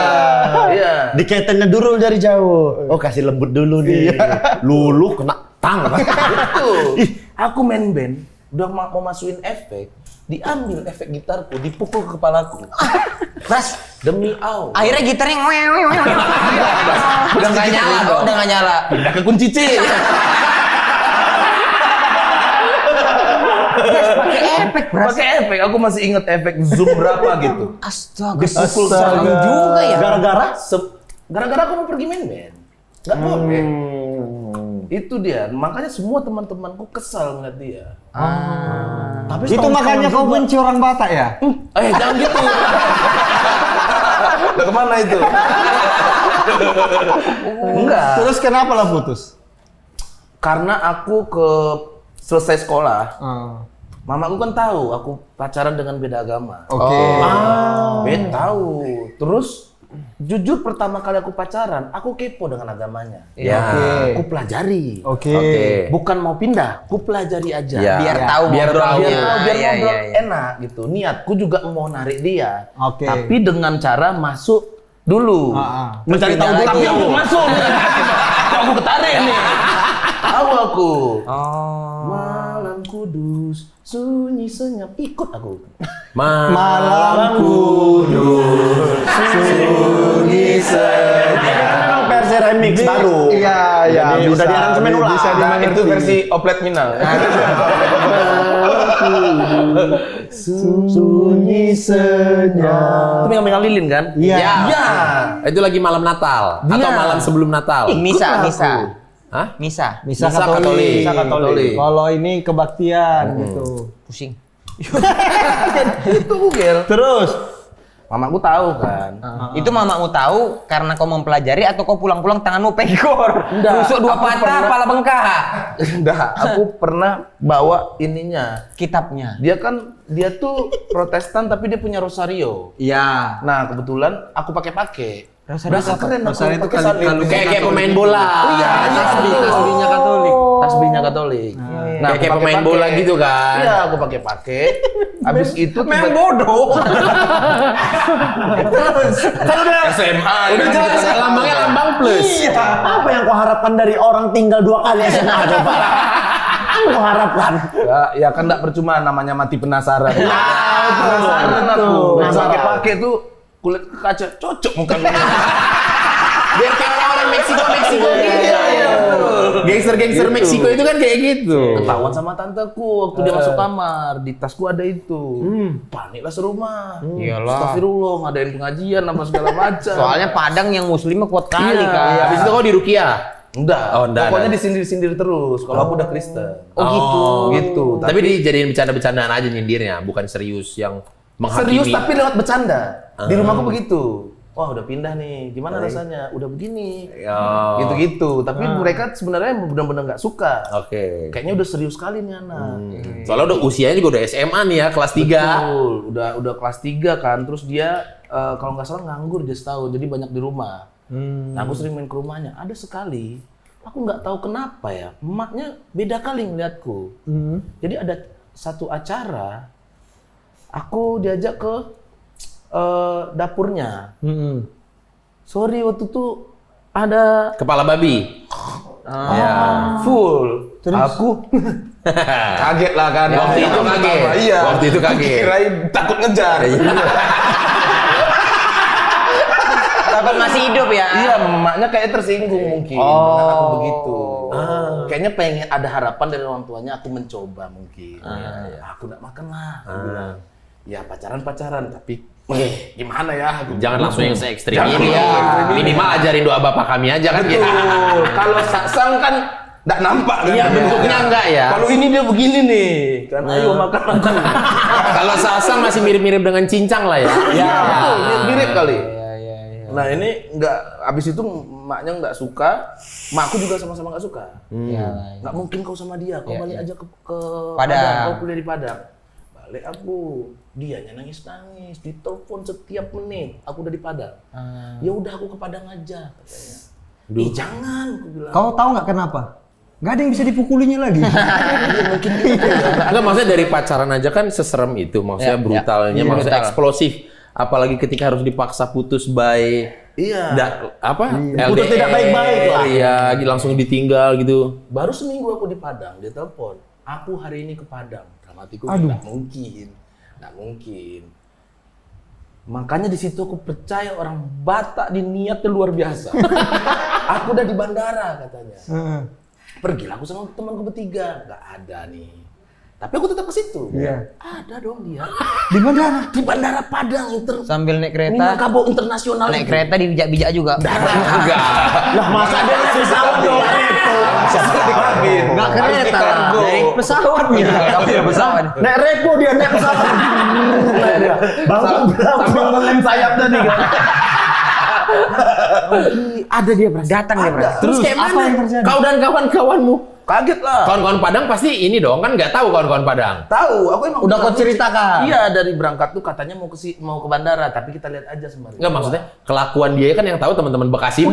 Iya. Dikaitnya dulu dari jauh. Oh kasih lembut dulu nih. Lulu kena tang. Betul. Ih, aku main band, udah mau masukin efek, diambil efek gitarku, dipukul ke kepalaku. Mas, Demi Allah. akhirnya gitarnya udah nggak nyala dong. Udah nggak nyala. Pindah ke kunci C. Pakai efek, aku masih inget efek zoom berapa gitu. Astaga, serem juga ya. Gara-gara aku mau pergi main band. Nggak boleh. Itu dia, makanya semua teman-temanku kesal ngeliat dia. Tapi itu makanya kau benci orang Batak ya? Jangan gitu. Udah kemana itu? Enggak. Terus kenapa lah putus? Karena aku selesai sekolah, mamaku kan tahu aku pacaran dengan beda agama. Oke. Beda tahu. Terus jujur pertama kali aku pacaran, aku kepo dengan agamanya. Ya. Aku pelajari. Oke. Bukan mau pindah, aku pelajari aja. Ya. Biar tahu Biar ngobrolnya. biar Iya, ngobrol iya, iya. enak gitu. Niatku juga mau narik dia. Oke. Tapi dengan cara masuk dulu. Mencari tahu dulu. Tapi aku masuk. Aku ketarik nih. Tahu aku. Malam kudus, sunyi senyap, ikut aku. Malam kudus, sunyi senyap. Memang versi remix baru. Iya. Jadi udah diaransemen ulang. Bisa dimengerti. Itu versi Oplet Minal. Sunyi senyap. Itu Minal Lilin kan? Iya. Ya. Itu lagi malam Natal atau Iya. malam sebelum Natal? Misa. Hah? Misa. Misa Misa Katolik. Katolik. Kalau ini kebaktian gitu. Pusing. Itu Gugel. Terus Mamaku tahu kan. Itu mamamu tahu karena kau mempelajari atau kau pulang-pulang tanganmu pegor? Enggak, Rusuk dua aku patah, pernah- kepala bengkak. Enggak, aku pernah bawa ininya. Kitabnya. Dia tuh Protestan tapi dia punya rosario. iya. Nah, kebetulan aku pakai. Rosario Berasa apa? keren aku Rosario itu pakai kali- salib. kalung- Kayak pemain bola. Iya, Tasbihnya Katolik. Tasbihnya Katolik. Nah, Kayak aku pemain pakai-pakai. bola gitu kan. Iya, aku pakai. Habis itu Main bodoh. Kan udah SMA. udah kan jelas kita- lambangnya lambang plus. Apa yang kau harapkan dari orang tinggal 2 kali SMA coba? Apa kau harapkan? Ya kan enggak percuma namanya mati penasaran. Penasaran aku. Penasaran. Pakai tuh kulit kaca cocok muka gue. Biar kayak orang Meksiko gitu. Gangster Meksiko itu kan kayak gitu. Ketahuan sama tanteku waktu dia masuk kamar, di tasku ada itu. Paniklah serumah. Iyalah. Astagfirullah, ngadain pengajian apa segala macam. Soalnya Padang yang muslimnya kuat kali Iya. kan. Habis itu kau di Rukiah. Enggak. Oh, enggak, Pokoknya enggak. disindir-sindir terus. Kalau aku udah Kristen. Oh gitu. Gitu. Tapi dijadiin bercanda-bercandaan aja nyindirnya, bukan serius yang menghakimi. Serius tapi lewat bercanda. Di rumahku begitu. Wah udah pindah nih, gimana rasanya? Udah begini. Oh. Gitu-gitu. Tapi mereka sebenarnya benar-benar nggak suka. Oke. Kayaknya udah serius sekali nih anak. Soalnya udah usianya juga udah SMA nih ya, kelas 3. Betul, udah kelas 3 kan. Terus dia kalau nggak salah nganggur dia setahun, jadi banyak di rumah. Nah aku sering main ke rumahnya. Ada sekali, aku nggak tahu kenapa ya, emaknya beda kali ngeliatku. Jadi ada satu acara, aku diajak ke dapurnya. Sorry waktu itu ada Kepala babi. Ya. full. Aku kaget lah kan. Waktu itu kaget. Iya. Waktu itu kaget. Kirain takut ngejar. Takut masih hidup ya. Iya, emaknya kayak tersinggung mungkin dengan aku begitu. Kayaknya pengen ada harapan dari orang tuanya aku mencoba mungkin. Aku nggak makan lah. Aku bilang, ya pacaran tapi gimana ya? Aku Jangan langsung yang se-ekstrim Jangan ini. yang se-ekstrim ini. Minimal ajarin doa bapak kami aja kan gitu. Betul. Kalau saksang kan nggak nampak kan? Iya, bentuknya enggak ya. Kalau ini dia begini nih, kan ayo makan. Kalau sasang masih mirip-mirip dengan cincang lah ya. Iya, betul. Mirip kali. Iya. Nah ini nggak, abis itu maknya nggak suka, makku juga sama-sama nggak suka. Nggak mungkin kau sama dia, kau balik aja ke Padang. Kau kuliah di Padang. Balik aku, dianya nangis-nangis, ditelepon setiap menit, aku udah di Padang. Ya udah aku ke Padang aja, katanya. Ih jangan, aku bilang. Kau tahu nggak kenapa? Nggak ada yang bisa dipukulinya lagi. Enggak, maksudnya dari pacaran aja kan seserem itu, maksudnya brutalnya, Iya, maksudnya brutal. eksplosif. Apalagi ketika harus dipaksa putus by Iya. LDR, Udah tidak baik-baik lah. Iya, langsung ditinggal gitu. Baru seminggu aku di Padang, dia telepon. Aku hari ini ke Padang. Dalam hatiku nggak mungkin. Makanya di situ aku percaya orang Batak di niatnya luar biasa. Aku udah di bandara katanya. Pergilah aku sama temanku bertiga, nggak ada nih. Tapi aku tetap ke situ. Iya. Ada dong dia. Di mana? Di bandara Padang Sambil naik kereta. Minangkabau internasional. Naik itu. kereta dibijak-bijak juga. Enggak. Lah masa dia naik pesawat dong? Di kabin. Enggak kereta lah. kargo. Dari pesawatnya. Dari pesawat. Naik repo dia, naik pesawat. Bangku berapa? Sambil ngelem sayap tadi kan. Ada dia berarti. Datang dia berarti. Terus kayak apa mana? yang terjadi? Kau dan kawan-kawanmu. Kaget lah. Kawan-kawan Padang pasti ini dong, kan nggak tahu kawan-kawan Padang. Tahu, aku emang Udah kau ceritakan? Iya, dari berangkat tuh katanya mau ke bandara, tapi kita lihat aja sembari. Enggak, maksudnya kelakuan dia kan yang tahu teman-teman Bekasimu.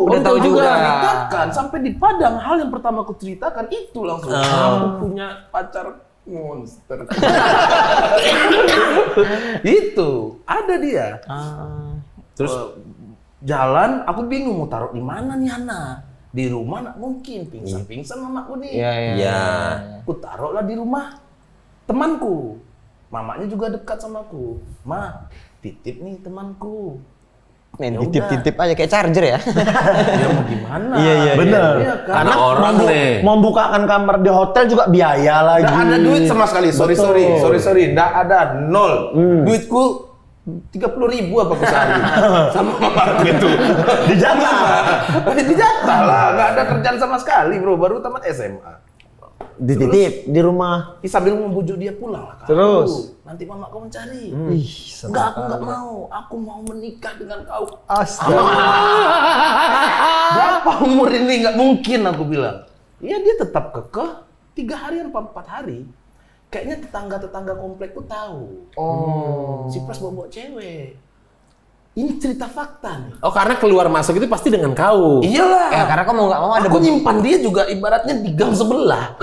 Udah tahu juga. Ceritakan. Sampai di Padang, hal yang pertama aku ceritakan itu langsung. Aku punya pacar monster. Itu, ada dia. Terus Jalan, aku bingung mau taruh di mana nih anak. Di rumah nggak mungkin, pingsan mamaku nih. Iya. ya, Aku taruhlah di rumah temanku. Mamanya juga dekat sama aku. Ma, titip nih temanku. Main Ya titip-titip aja kayak charger ya. Ya mau gimana? Iya. Bener. Iya kan? karena orang nih. Membukakan kamar di hotel juga biaya lagi. Nggak ada duit sama sekali. Betul. Sorry. Nggak ada, nol. Duitku 30.000 apa sehari sama mamaku itu. Dijatah lah, nggak ada kerjaan sama sekali bro. Baru tamat SMA. Dititip di rumah. Sambil membujuk dia pulang lah. Terus? Nanti mama kau mencari. Ih, Enggak, aku nggak mau. Aku mau menikah dengan kau. Astaga. Berapa umur ini? Nggak mungkin aku bilang. Iya dia tetap kekeh 3 hari atau 4 hari. Kayaknya tetangga-tetangga komplekku tahu. Si Pras bawa cewek. Ini cerita fakta nih. Oh, karena keluar masuk itu pasti dengan kau. Iyalah. Ya karena kau mau nggak mau ada Aku nyimpan dia juga ibaratnya di gang sebelah.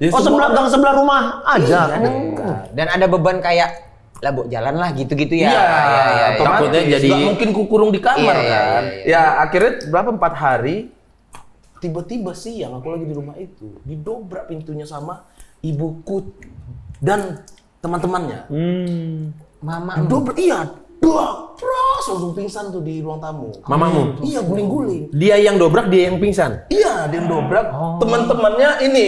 Jadi Oh semua- gang sebelah rumah aja. Iya, dekat. Dan ada beban kayak lah bu jalan lah gitu-gitu ya. Iya, Iya. Takutnya otomatis. jadi- Nggak mungkin kukurung di kamar Iya, iya, kan. iya, iya. Ya akhirnya berapa 4 hari tiba-tiba siang aku lagi di rumah itu didobrak pintunya sama ibuku dan teman-temannya. Mama Dobrak iya, dok, pros. langsung pingsan tuh di ruang tamu. Mamamu? Iya, guling-guling. Dia yang dobrak, dia yang pingsan. Iya, dia dobrak. Teman-temannya ini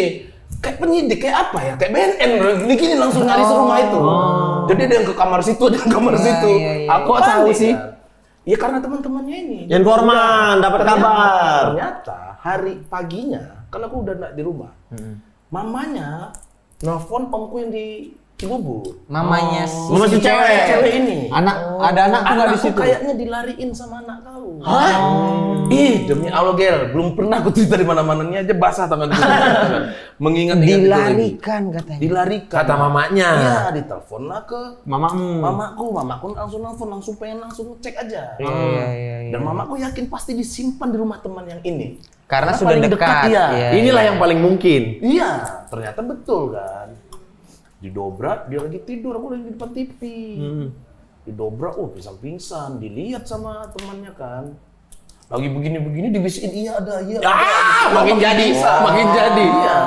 kayak penyidik, kayak apa ya? Kayak BNN, gini langsung nyari rumah itu. Jadi ada yang ke kamar situ, ada yang ke kamar situ. Aku Kok tahu panik, sih? kan. Ya karena teman-temannya ini. Informan, dapat kabar. Ternyata hari paginya, kan aku udah nggak di rumah. Mamanya nelfon omku yang di Cibubur. Mamanya Mama si cewek. Cewek ini. Ada anakku nggak di Anakku situ. kayaknya dilariin sama anak kau. Hah? Ih, demi Allah, Gel. Belum pernah aku cerita di mana-mana. Ini aja basah tangan gue. Mengingat-ingat itu lagi. dilarikan katanya. Dilarikan. Kata mamanya. Iya, ditelepon lah ke Mamamu. mamaku langsung nelfon, langsung pengen langsung cek aja. Iya. Dan mamaku yakin pasti disimpan di rumah teman yang ini. Karena sudah paling dekat. dia. Iya, Inilah iya. yang paling mungkin. Iya, ternyata betul kan. Didobrak, dia lagi tidur, aku lagi di depan TV. Didobrak, pingsan-pingsan, dilihat sama temannya kan. Lagi begini-begini dibisikin, iya ada. Makin jadi, makin jadi. Iya.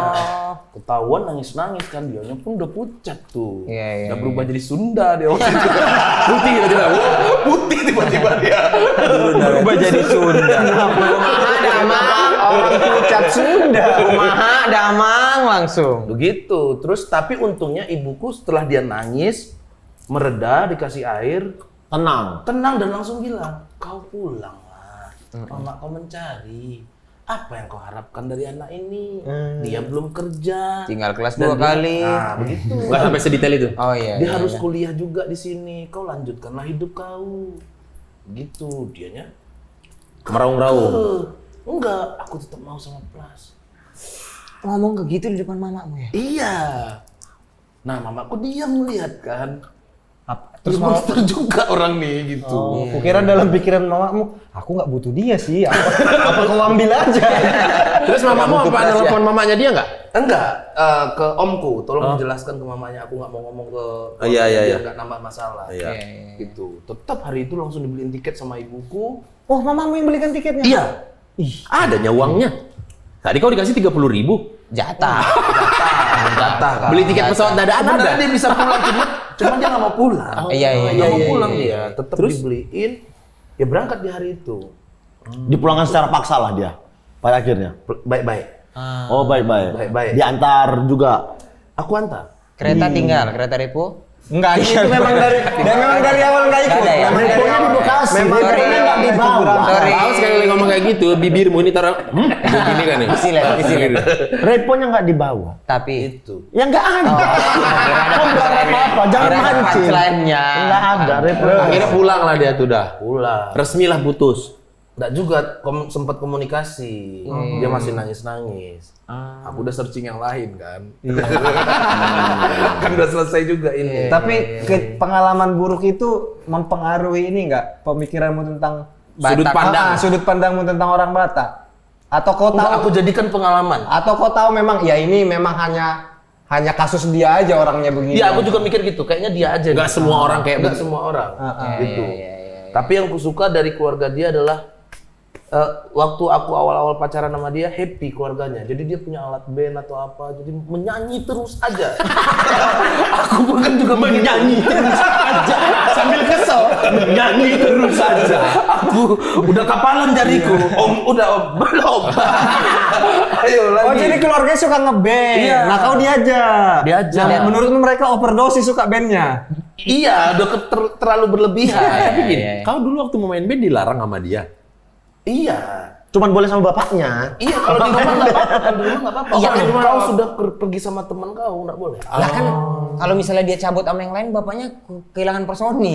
Ketahuan nangis-nangis kan, dianya pun udah pucat tuh. Iya. Udah berubah jadi Sunda dia waktu itu. Putih tiba-tiba. Putih tiba-tiba dia. Berubah jadi Sunda. Kumaha damang, orang pucat Sunda. Kumaha damang langsung. Begitu. Terus tapi untungnya ibuku setelah dia nangis, mereda, dikasih air, Tenang. tenang dan langsung bilang, kau pulang lah. Mama kau mencari. Apa yang kau harapkan dari anak ini? Dia belum kerja. Tinggal kelas Dan 2 dia- kali. Nah, begitu. Nggak sampai sedetail itu. Oh iya. Dia iya, harus iya. kuliah juga di sini. Kau lanjutkanlah hidup kau. Gitu dianya. Meraung-raung. Enggak, aku tetap mau sama Plas. Ngomong ke gitu di depan mamamu ya? Iya. Nah, mamaku diam melihat kan. Terus Terus monster juga orang nih gitu. Oh, kukira dalam pikiran mamamu, aku nggak butuh dia sih. Apa kau ambil aja? Terus mamamu apa nelfon mamanya dia nggak? Enggak, ke omku. Tolong dijelaskan ke mamanya. Aku nggak mau ngomong ke iya, iya, biar iya. nggak nambah masalah. Iya. Gitu. Tetap hari itu langsung dibeliin tiket sama ibuku. Oh, mamamu yang belikan tiketnya? Iya. Adanya uangnya. Tadi kau dikasih 30.000. Jatah. Jatah kan. Beli tiket pesawat dadaan Sebenarnya ada. dia bisa pulang, cuma dia nggak mau pulang. Iya. Nggak mau pulang dia. Tetap dibeliin. Ya berangkat di hari itu. Dipulangkan secara paksa lah dia. Pada akhirnya. Baik-baik. Oh, baik-baik. Baik-baik. Diantar juga. Aku antar. Kereta tinggal, kereta repo. Enggak, itu memang dari awal nggak ikut. Ada ya? Memang dari Reponya di awal. Bekasi. Memang Sorry. reponya nggak dibawa. Sorry. Tahu sekali lagi ngomong kayak gitu, bibirmu ini taruh begini kan nih. Isilet. Reponya nggak dibawa. Tapi Itu. Ya nggak ada. Kau nggak apa-apa, jangan mancing. Punchline-nya. Nggak ada repo. Akhirnya pulang lah dia tuh dah. Pulang. Resmi lah putus. Nggak juga sempat komunikasi. Dia masih nangis-nangis. Aku udah searching yang lain kan. Kan udah selesai juga ini. Tapi pengalaman buruk itu mempengaruhi ini nggak pemikiranmu tentang Sudut Batak. pandang. sudut pandangmu tentang orang Batak? Atau kau Enggak, tahu? aku jadikan pengalaman. Atau kau tahu memang ya ini memang hanya kasus dia aja orangnya begini. Iya, aku juga mikir gitu. Kayaknya dia aja. Nggak nih. semua orang kayak Nggak begitu. semua orang. Gitu. Iya. Tapi yang kusuka dari keluarga dia adalah waktu aku awal-awal pacaran sama dia happy keluarganya. Jadi dia punya alat band atau apa, jadi menyanyi terus aja. Aku bahkan juga menyanyi terus aja sambil kesel. Menyanyi terus aja. Aku udah kapalan jariku. Om belum. Ayo lagi. Oh jadi keluarganya suka ngeband. Iya. Nah kau diajak. Diajak. Nah, menurutmu mereka overdosis suka bandnya? Iya, udah terlalu berlebihan. Tapi gini, kau dulu waktu mau main band dilarang sama dia. Iya. Cuman boleh sama bapaknya. Iya, kalau di rumah nggak apa-apa. Kalau di rumah nggak apa-apa. Iya, Kalau kan? kau sudah pergi sama teman kau, nggak boleh. Lah kan kalau misalnya dia cabut sama yang lain, bapaknya kehilangan personil.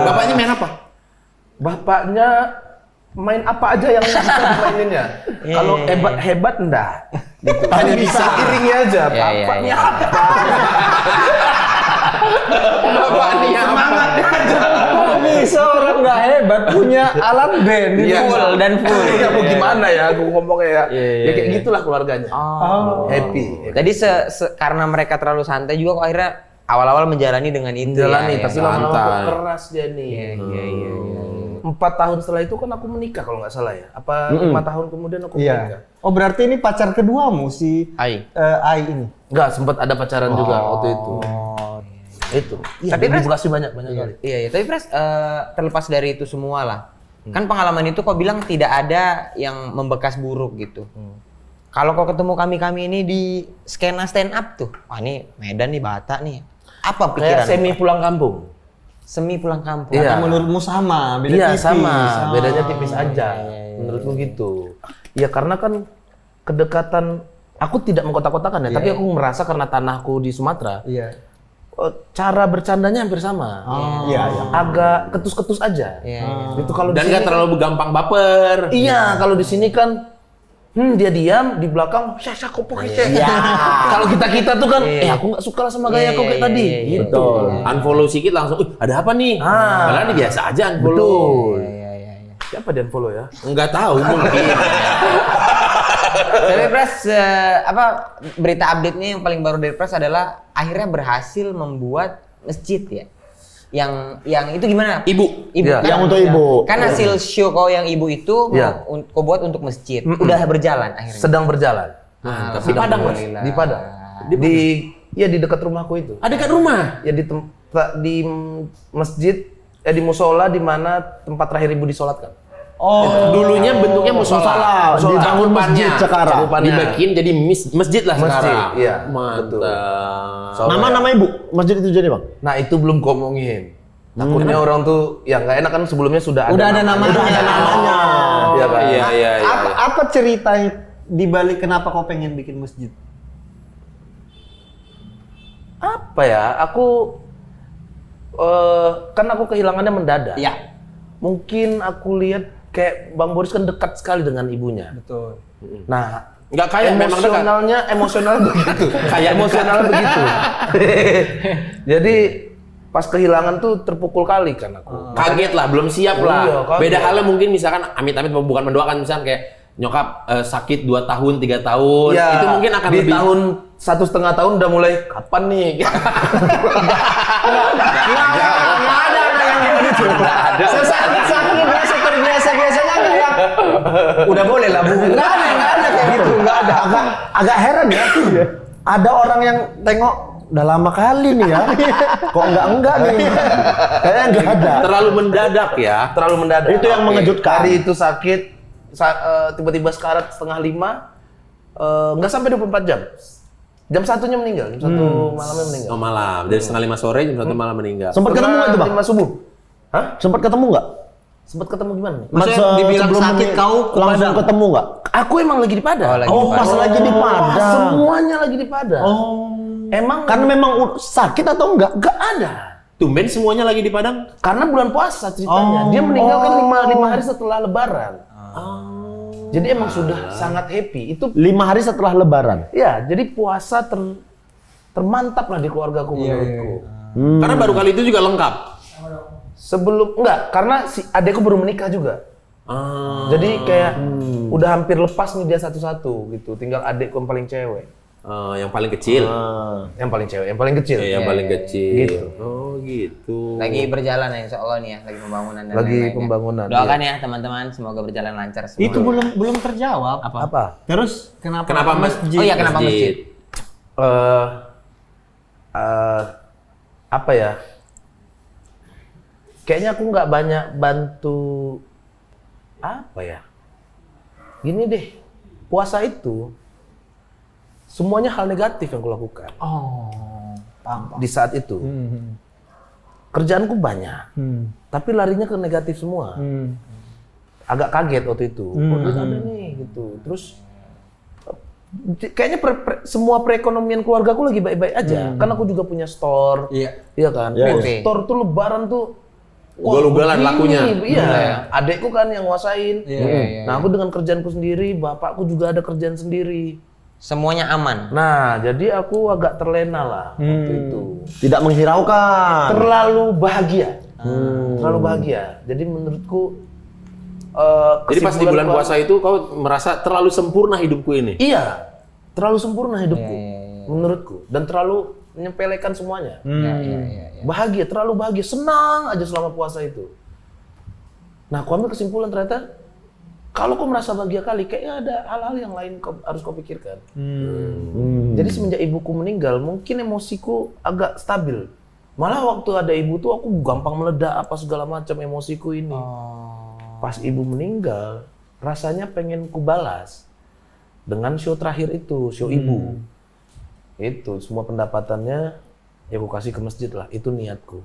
Bapaknya main apa? Bapaknya main apa aja yang bisa dimaininnya. Kalau hebat enggak. Gitu. Hanya bisa iringnya aja. Iya, Bapaknya iya. apa? Bapaknya semangatnya aja. Bisa orang nggak hebat punya alat band. Iya. Full dan full. Iya, mau gimana ya? Aku ngomongnya ya. Iya, Ya kayak gitulah keluarganya. Happy. Tadi karena mereka terlalu santai juga kok akhirnya awal-awal menjalani dengan itu. Jalani, ya, tapi ya. lama-lama santai. kok keras dia nih. Iya. 4 tahun setelah itu kan aku menikah kalau nggak salah ya. Apa 5 tahun kemudian aku menikah? Iya. Oh berarti ini pacar keduamu si Ai. Ai ini. Enggak, sempat ada pacaran juga waktu itu. Itu. Iya, Tapi, Pres, divulgasi banyak kali. Iya. Tapi Pres, terlepas dari itu semua lah. Kan pengalaman itu kau bilang tidak ada yang membekas buruk gitu. Kalau kau ketemu kami ini di skena stand up tuh, wah ini Medan nih, Batak nih. Apa pikiran? Kayak semi pulang kampung. Semi pulang kampung. Iya. Atau menurutmu sama, beda Iya, tipis. sama. Bedanya tipis aja. Menurutku gitu. Ya karena kan kedekatan, aku tidak mengkotak-kotakan ya, tapi aku merasa karena tanahku di Sumatera, Iya. cara bercandanya hampir sama. Iya. Agak ketus-ketus aja. Iya. Itu kalau di Dan sini nggak terlalu gampang baper. iya, kalau di sini kan dia diam di belakang, saya kopok Kalau kita tuh kan, aku nggak suka lah sama gaya kau kayak tadi. Gitu. Unfollow sedikit langsung, ada apa nih? Padahal ini biasa aja unfollow. Betul. Iya. Siapa dia follow ya? Nggak tahu mungkin. Tapi Pres, berita update nya yang paling baru dari Pres adalah akhirnya berhasil membuat masjid ya. Yang itu gimana? Ibu. Iya. Kan, Yang untuk ibu. Kan hasil show kau yang ibu itu Iya. kau buat untuk masjid. Udah berjalan akhirnya. Sedang berjalan. Di Padang, Mas. Di Padang. Di dekat rumahku itu. Ada dekat rumah. Ya di masjid, di musola di mana tempat terakhir ibu disolatkan. Dulunya bentuknya musola. Dibangun masjid sekarang. Dibikin jadi masjid lah Masjid, sekarang. iya. Mantap. Nama ibu masjid itu jadi bang? Nah itu belum kau omongin. Takutnya orang tuh ya nggak enak kan sebelumnya sudah Udah ada namanya. Iya kan? Iya. Apa cerita di balik kenapa kau pengen bikin masjid? Apa ya? Aku kan aku kehilangannya mendadak. Iya. Mungkin aku lihat kayak Bang Boris kan dekat sekali dengan ibunya. Betul. Nah, Nggak kayak memang dekat. emosional begitu. Kayak emosional begitu. Jadi pas kehilangan tuh terpukul kali kan aku. Kaget lah, belum siap lah. Iya, kaget. Beda halnya mungkin misalkan amit-amit bukan mendoakan, misalkan kayak nyokap sakit 2 tahun, 3 tahun. Ya, Itu mungkin akan di lebih tahun 1,5 tahun udah mulai kapan nih? Sakit biasa terbiasa-biasanya bilang udah boleh lah Bu. Enggak ada kayak gitu, enggak ada. Agak heran ya. Ada orang yang tengok udah lama kali nih ya. Kok enggak nih? Kayaknya enggak ada. terlalu mendadak ya. Terlalu mendadak. Itu yang mengejutkan. Hari itu sakit, tiba-tiba sekarat 4:30, nggak sampai 24 jam. Jam 1-nya meninggal, jam 1 malamnya meninggal. Oh malam, dari 5:30 sore jam 1 malam meninggal. Sempat ketemu nggak itu bang? 5 subuh. Hah? Sempat ketemu nggak? Sempat ketemu gimana nih? Maksudnya dibilang sakit kau ke langsung Padang? ketemu nggak? Aku emang lagi di Padang. lagi Oh pas lagi di Padang. Semuanya lagi di Padang. Emang Karena memang sakit atau enggak? nggak ada. Tumben semuanya lagi di Padang. Karena bulan puasa ceritanya. Dia meninggal kan 5 hari setelah Lebaran. Jadi emang sudah sangat happy. Itu 5 hari setelah Lebaran. ya, jadi puasa termantap lah di keluargaku menurutku. Karena baru kali itu juga lengkap. Sebelum enggak, karena si adekku baru menikah juga. Jadi kayak udah hampir lepas nih dia satu-satu gitu. Tinggal adekku yang paling cewek. Yang paling kecil. Yang paling cewek, yang paling kecil. Yang paling kecil. Gitu. Oh gitu. Lagi berjalan ya insya Allah nih ya, lagi pembangunan dan Lagi lain-lainnya. pembangunan, Doakan ya teman-teman, semoga berjalan lancar semua. Itu belum terjawab. Apa? Terus kenapa masjid? Oh iya, kenapa masjid? Apa ya? Kayaknya aku nggak banyak bantu apa ya? Gini deh, puasa itu semuanya hal negatif yang kulakukan. Paham. Di saat itu. Kerjaanku banyak, tapi larinya ke negatif semua. Agak kaget waktu itu. Kok duit ada nih gitu. Terus kayaknya semua perekonomian keluargaku lagi baik-baik aja. Kan aku juga punya store. Iya kan? Iya, Wah, store tuh lebaran tuh Ugal-ugalan begini, lakunya. Iya. Adekku kan yang nguasain. Nah, aku dengan kerjaanku sendiri, bapakku juga ada kerjaan sendiri. Semuanya aman. Nah, jadi aku agak terlena lah waktu itu. Tidak menghiraukan. Terlalu bahagia. Terlalu bahagia. Jadi menurutku Jadi pas di bulan puasa itu kau merasa terlalu sempurna hidupku ini. iya, terlalu sempurna hidupku menurutku dan terlalu menyepelekan semuanya. Bahagia, terlalu bahagia, senang aja selama puasa itu. Nah, aku ambil kesimpulan ternyata kalau kau merasa bahagia kali, kayaknya ada hal-hal yang lain harus kau pikirkan. Jadi semenjak ibuku meninggal, mungkin emosiku agak stabil. Malah waktu ada ibu tuh aku gampang meledak apa segala macam emosiku ini. Pas ibu meninggal, rasanya pengen ku balas dengan show terakhir itu, show ibu. Itu semua pendapatannya ya aku kasih ke masjid lah. Itu niatku.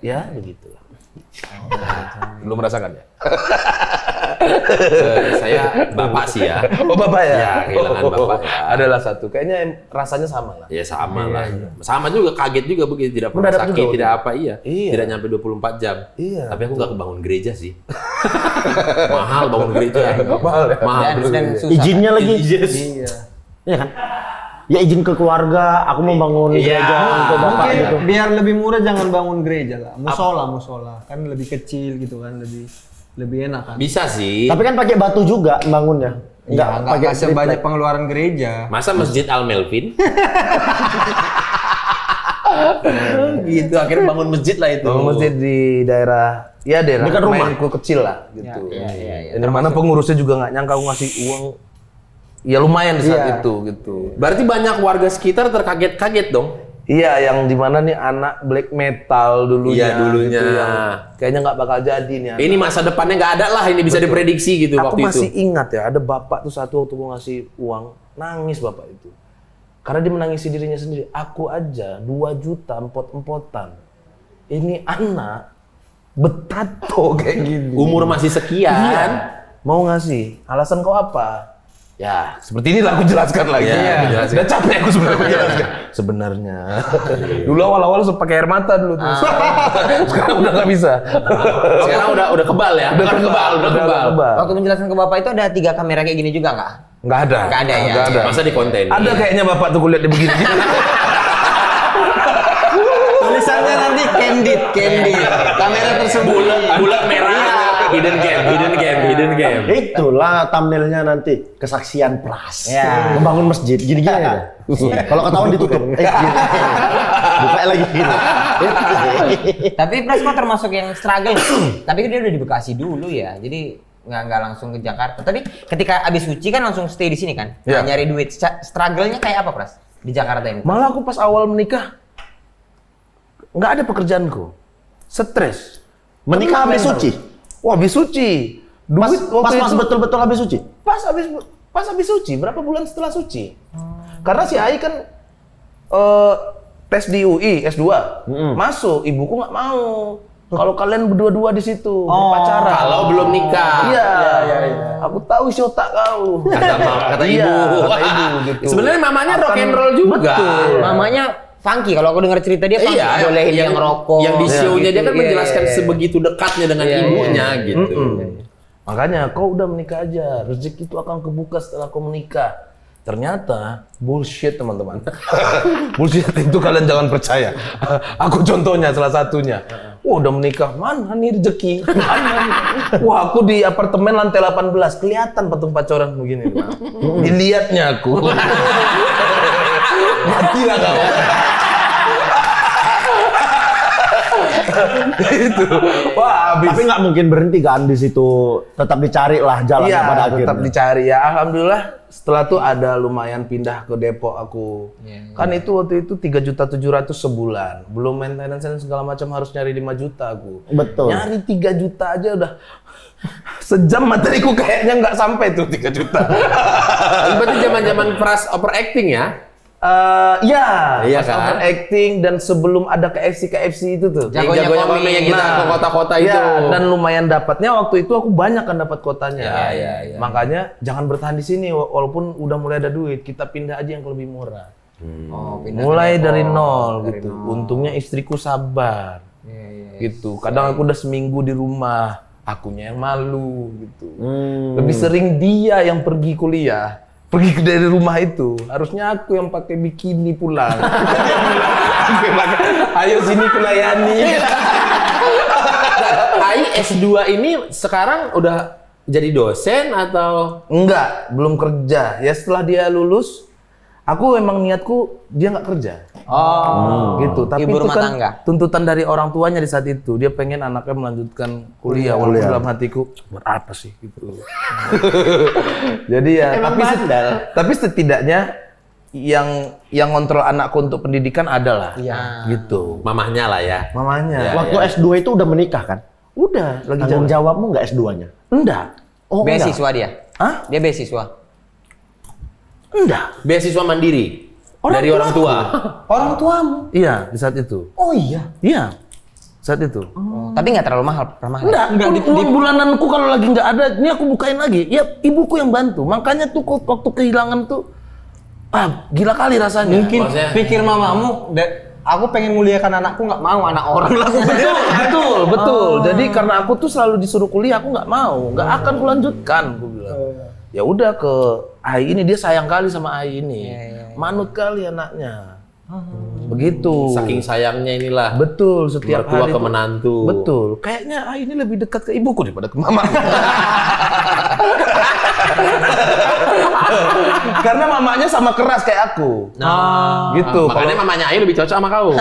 Ya begitulah. Belum merasakan ya? Saya bapak sih ya. Oh bapak ya? Ya, kehilangan bapak ya. Adalah satu. Kayaknya rasanya sama lah. Ya sama lah. Sama juga, kaget juga begitu, tidak pernah Mendadak sakit, juga, tidak apa, iya. Iya. Tidak nyampe 24 jam. Iya. Tapi aku nggak kebangun gereja sih. Mahal bangun gereja. Mahal ya? Mahal. Dan susah. Izinnya lagi. Iya. Iya kan? Ya izin ke keluarga, aku mau bangun Iya, gereja untuk bapak Mungkin gitu. biar lebih murah jangan bangun gereja lah. Musola kan lebih kecil gitu kan, lebih enak kan. Bisa sih. Tapi kan pakai batu juga bangunnya. Enggak pakai sebanyak street light. pengeluaran gereja. Masa Masjid Al Melvin? Gitu, akhirnya bangun masjid lah itu. Bangun masjid di daerah Dekat rumah? mainku kecil lah gitu. Iya. Dan mana pengurusnya juga nggak nyangka aku ngasih uang. Ya lumayan di saat itu gitu. Berarti banyak warga sekitar terkaget-kaget dong. Iya, yang dimana nih anak black metal dulunya. Iya, dulunya. Gitu, yang kayaknya nggak bakal jadi nih. anak. Ini masa depannya nggak ada lah, ini bisa diprediksi gitu Aku waktu masih itu. ingat ya, ada bapak tuh satu waktu gua ngasih uang, nangis bapak itu. Karena dia menangisi dirinya sendiri. Aku aja 2 juta empot-empotan. Ini anak betato kayak gini. Umur masih sekian. Iya. Mau ngasih, alasan kau apa? Ya, seperti inilah aku jelaskan lagi. Iya, jelaskan. Udah capek aku sebenarnya jelaskan. Sebenarnya. Dulu awal-awal pakai air mata dulu tuh. Sekarang udah nggak bisa. Sekarang udah kebal ya. Udah kebal. Waktu menjelaskan ke bapak itu ada 3 kamera kayak gini juga nggak? Nggak ada. Nggak ada ya? Nggak ada. Masa di konten. Ada kayaknya bapak tuh kulihat dia begini. Tulisannya nanti candid. Kamera tersebut. Bulat merah. Hidden game. Itulah thumbnailnya nanti kesaksian pras. Ya. Membangun masjid gini-gini aja. Kalau ketahuan ditutup. Gitu. Buka lagi gitu. Tapi Pras kok termasuk yang struggle. Tapi dia udah di Bekasi dulu ya. Jadi nggak langsung ke Jakarta. Tapi ketika abis suci kan langsung stay di sini kan? Iya. Nyari duit. Struggle-nya kayak apa Pras? Di Jakarta ini? Malah aku pas awal menikah nggak ada pekerjaanku, stres. Menikah habis Mental. suci. Wah, habis suci. Duit waktu Pas itu betul-betul habis suci. pas habis suci. Berapa bulan setelah suci? Karena si Ai kan tes di UI S2, masuk. Ibuku nggak mau. Kalau kalian berdua-dua di situ pacaran. Kalau belum nikah. Iya. Aku tahu isi otak kau. Kata Iya, ibu. kata ibu gitu. Sebenarnya mamanya rock and roll juga. Betul. Mamanya funky. Kalau aku dengar cerita dia funky. Iya, Bolehin yang ngerokok. Yang di show-nya dia kan Iya, menjelaskan iya. sebegitu dekatnya dengan ibunya gitu. Makanya kau udah menikah aja, rezeki itu akan kebuka setelah kau menikah. Ternyata bullshit teman-teman. Bullshit itu kalian jangan percaya. Aku contohnya salah satunya. Wah udah menikah, mana nih rezeki? Wah aku di apartemen lantai 18, kelihatan patung pacoran begini. Dilihatnya aku. Matilah kau. Itu. Wah, habis. Tapi nggak mungkin berhenti kan di situ. Tetap dicari lah jalannya Iya, pada akhirnya. tetap dicari ya. Alhamdulillah setelah itu ada lumayan pindah ke Depok aku. Kan itu waktu itu 3.700.000 sebulan. Belum maintenance dan segala macam harus nyari 5 juta aku. Betul. Nyari 3 juta aja udah sejam materiku kayaknya nggak sampai tuh 3 juta. Berarti zaman-zaman Pras overacting ya? Iya, Iya pas kan? overacting dan sebelum ada KFC itu tuh. Jagonya Jagonya komik. komik yang kita ke kota-kota itu. Iya, dan lumayan dapatnya waktu itu aku banyak kan dapat kotanya. Iya. Makanya jangan bertahan di sini walaupun udah mulai ada duit, kita pindah aja yang lebih murah. Oh, pindah Mulai ke dari Depok. nol gitu. Untungnya istriku sabar. Gitu. Kadang aku udah seminggu di rumah, akunya yang malu gitu. Lebih sering dia yang pergi kuliah. Pergi dari rumah itu, harusnya aku yang pakai bikini pulang. Ayo sini kulayani. Ai S2 ini sekarang udah jadi dosen atau? Enggak, belum kerja. Ya setelah dia lulus, aku emang niatku dia nggak kerja. Oh, Gitu. Tapi ibu itu rumah kan tangga. tuntutan dari orang tuanya di saat itu. Dia pengen anaknya melanjutkan kuliah. Walaupun dalam hatiku, buat apa sih gitu. Jadi ya, Emang bandel. tapi setidaknya yang kontrol anakku untuk pendidikan adalah. Iya. Gitu. Mamahnya lah ya. Mamanya. Ya. Waktu S2 itu udah menikah kan? Udah, lagi Tanggung jalan. jawabmu nggak S2-nya? Enggak. Oh, enggak. Beasiswa dia. Hah? Dia beasiswa. Enggak. Beasiswa mandiri dari orang tua. Orang tuamu. Iya, di saat itu. Oh iya. Iya. Saat itu. Tapi nggak terlalu mahal. Enggak, uang bulananku kalau lagi nggak ada, ini aku bukain lagi. Ya, ibuku yang bantu. Makanya tuh waktu kehilangan tuh, gila kali rasanya. Mungkin Maksudnya- pikir mamamu, aku pengen muliakan anakku, nggak mau anak orang lah. Betul. Jadi karena aku tuh selalu disuruh kuliah, aku nggak mau, nggak akan kulanjutkan. Aku bilang. Ya udah ke Ai ini, dia sayang kali sama Ai ini, manut kali anaknya. Begitu. Saking sayangnya inilah. Betul, setiap Mertua hari ke tuh- menantu. Betul. Kayaknya Ai ini lebih dekat ke ibuku daripada ke mama. Karena mamanya sama keras kayak aku. Gitu. Makanya mamanya Ayu lebih cocok sama kau.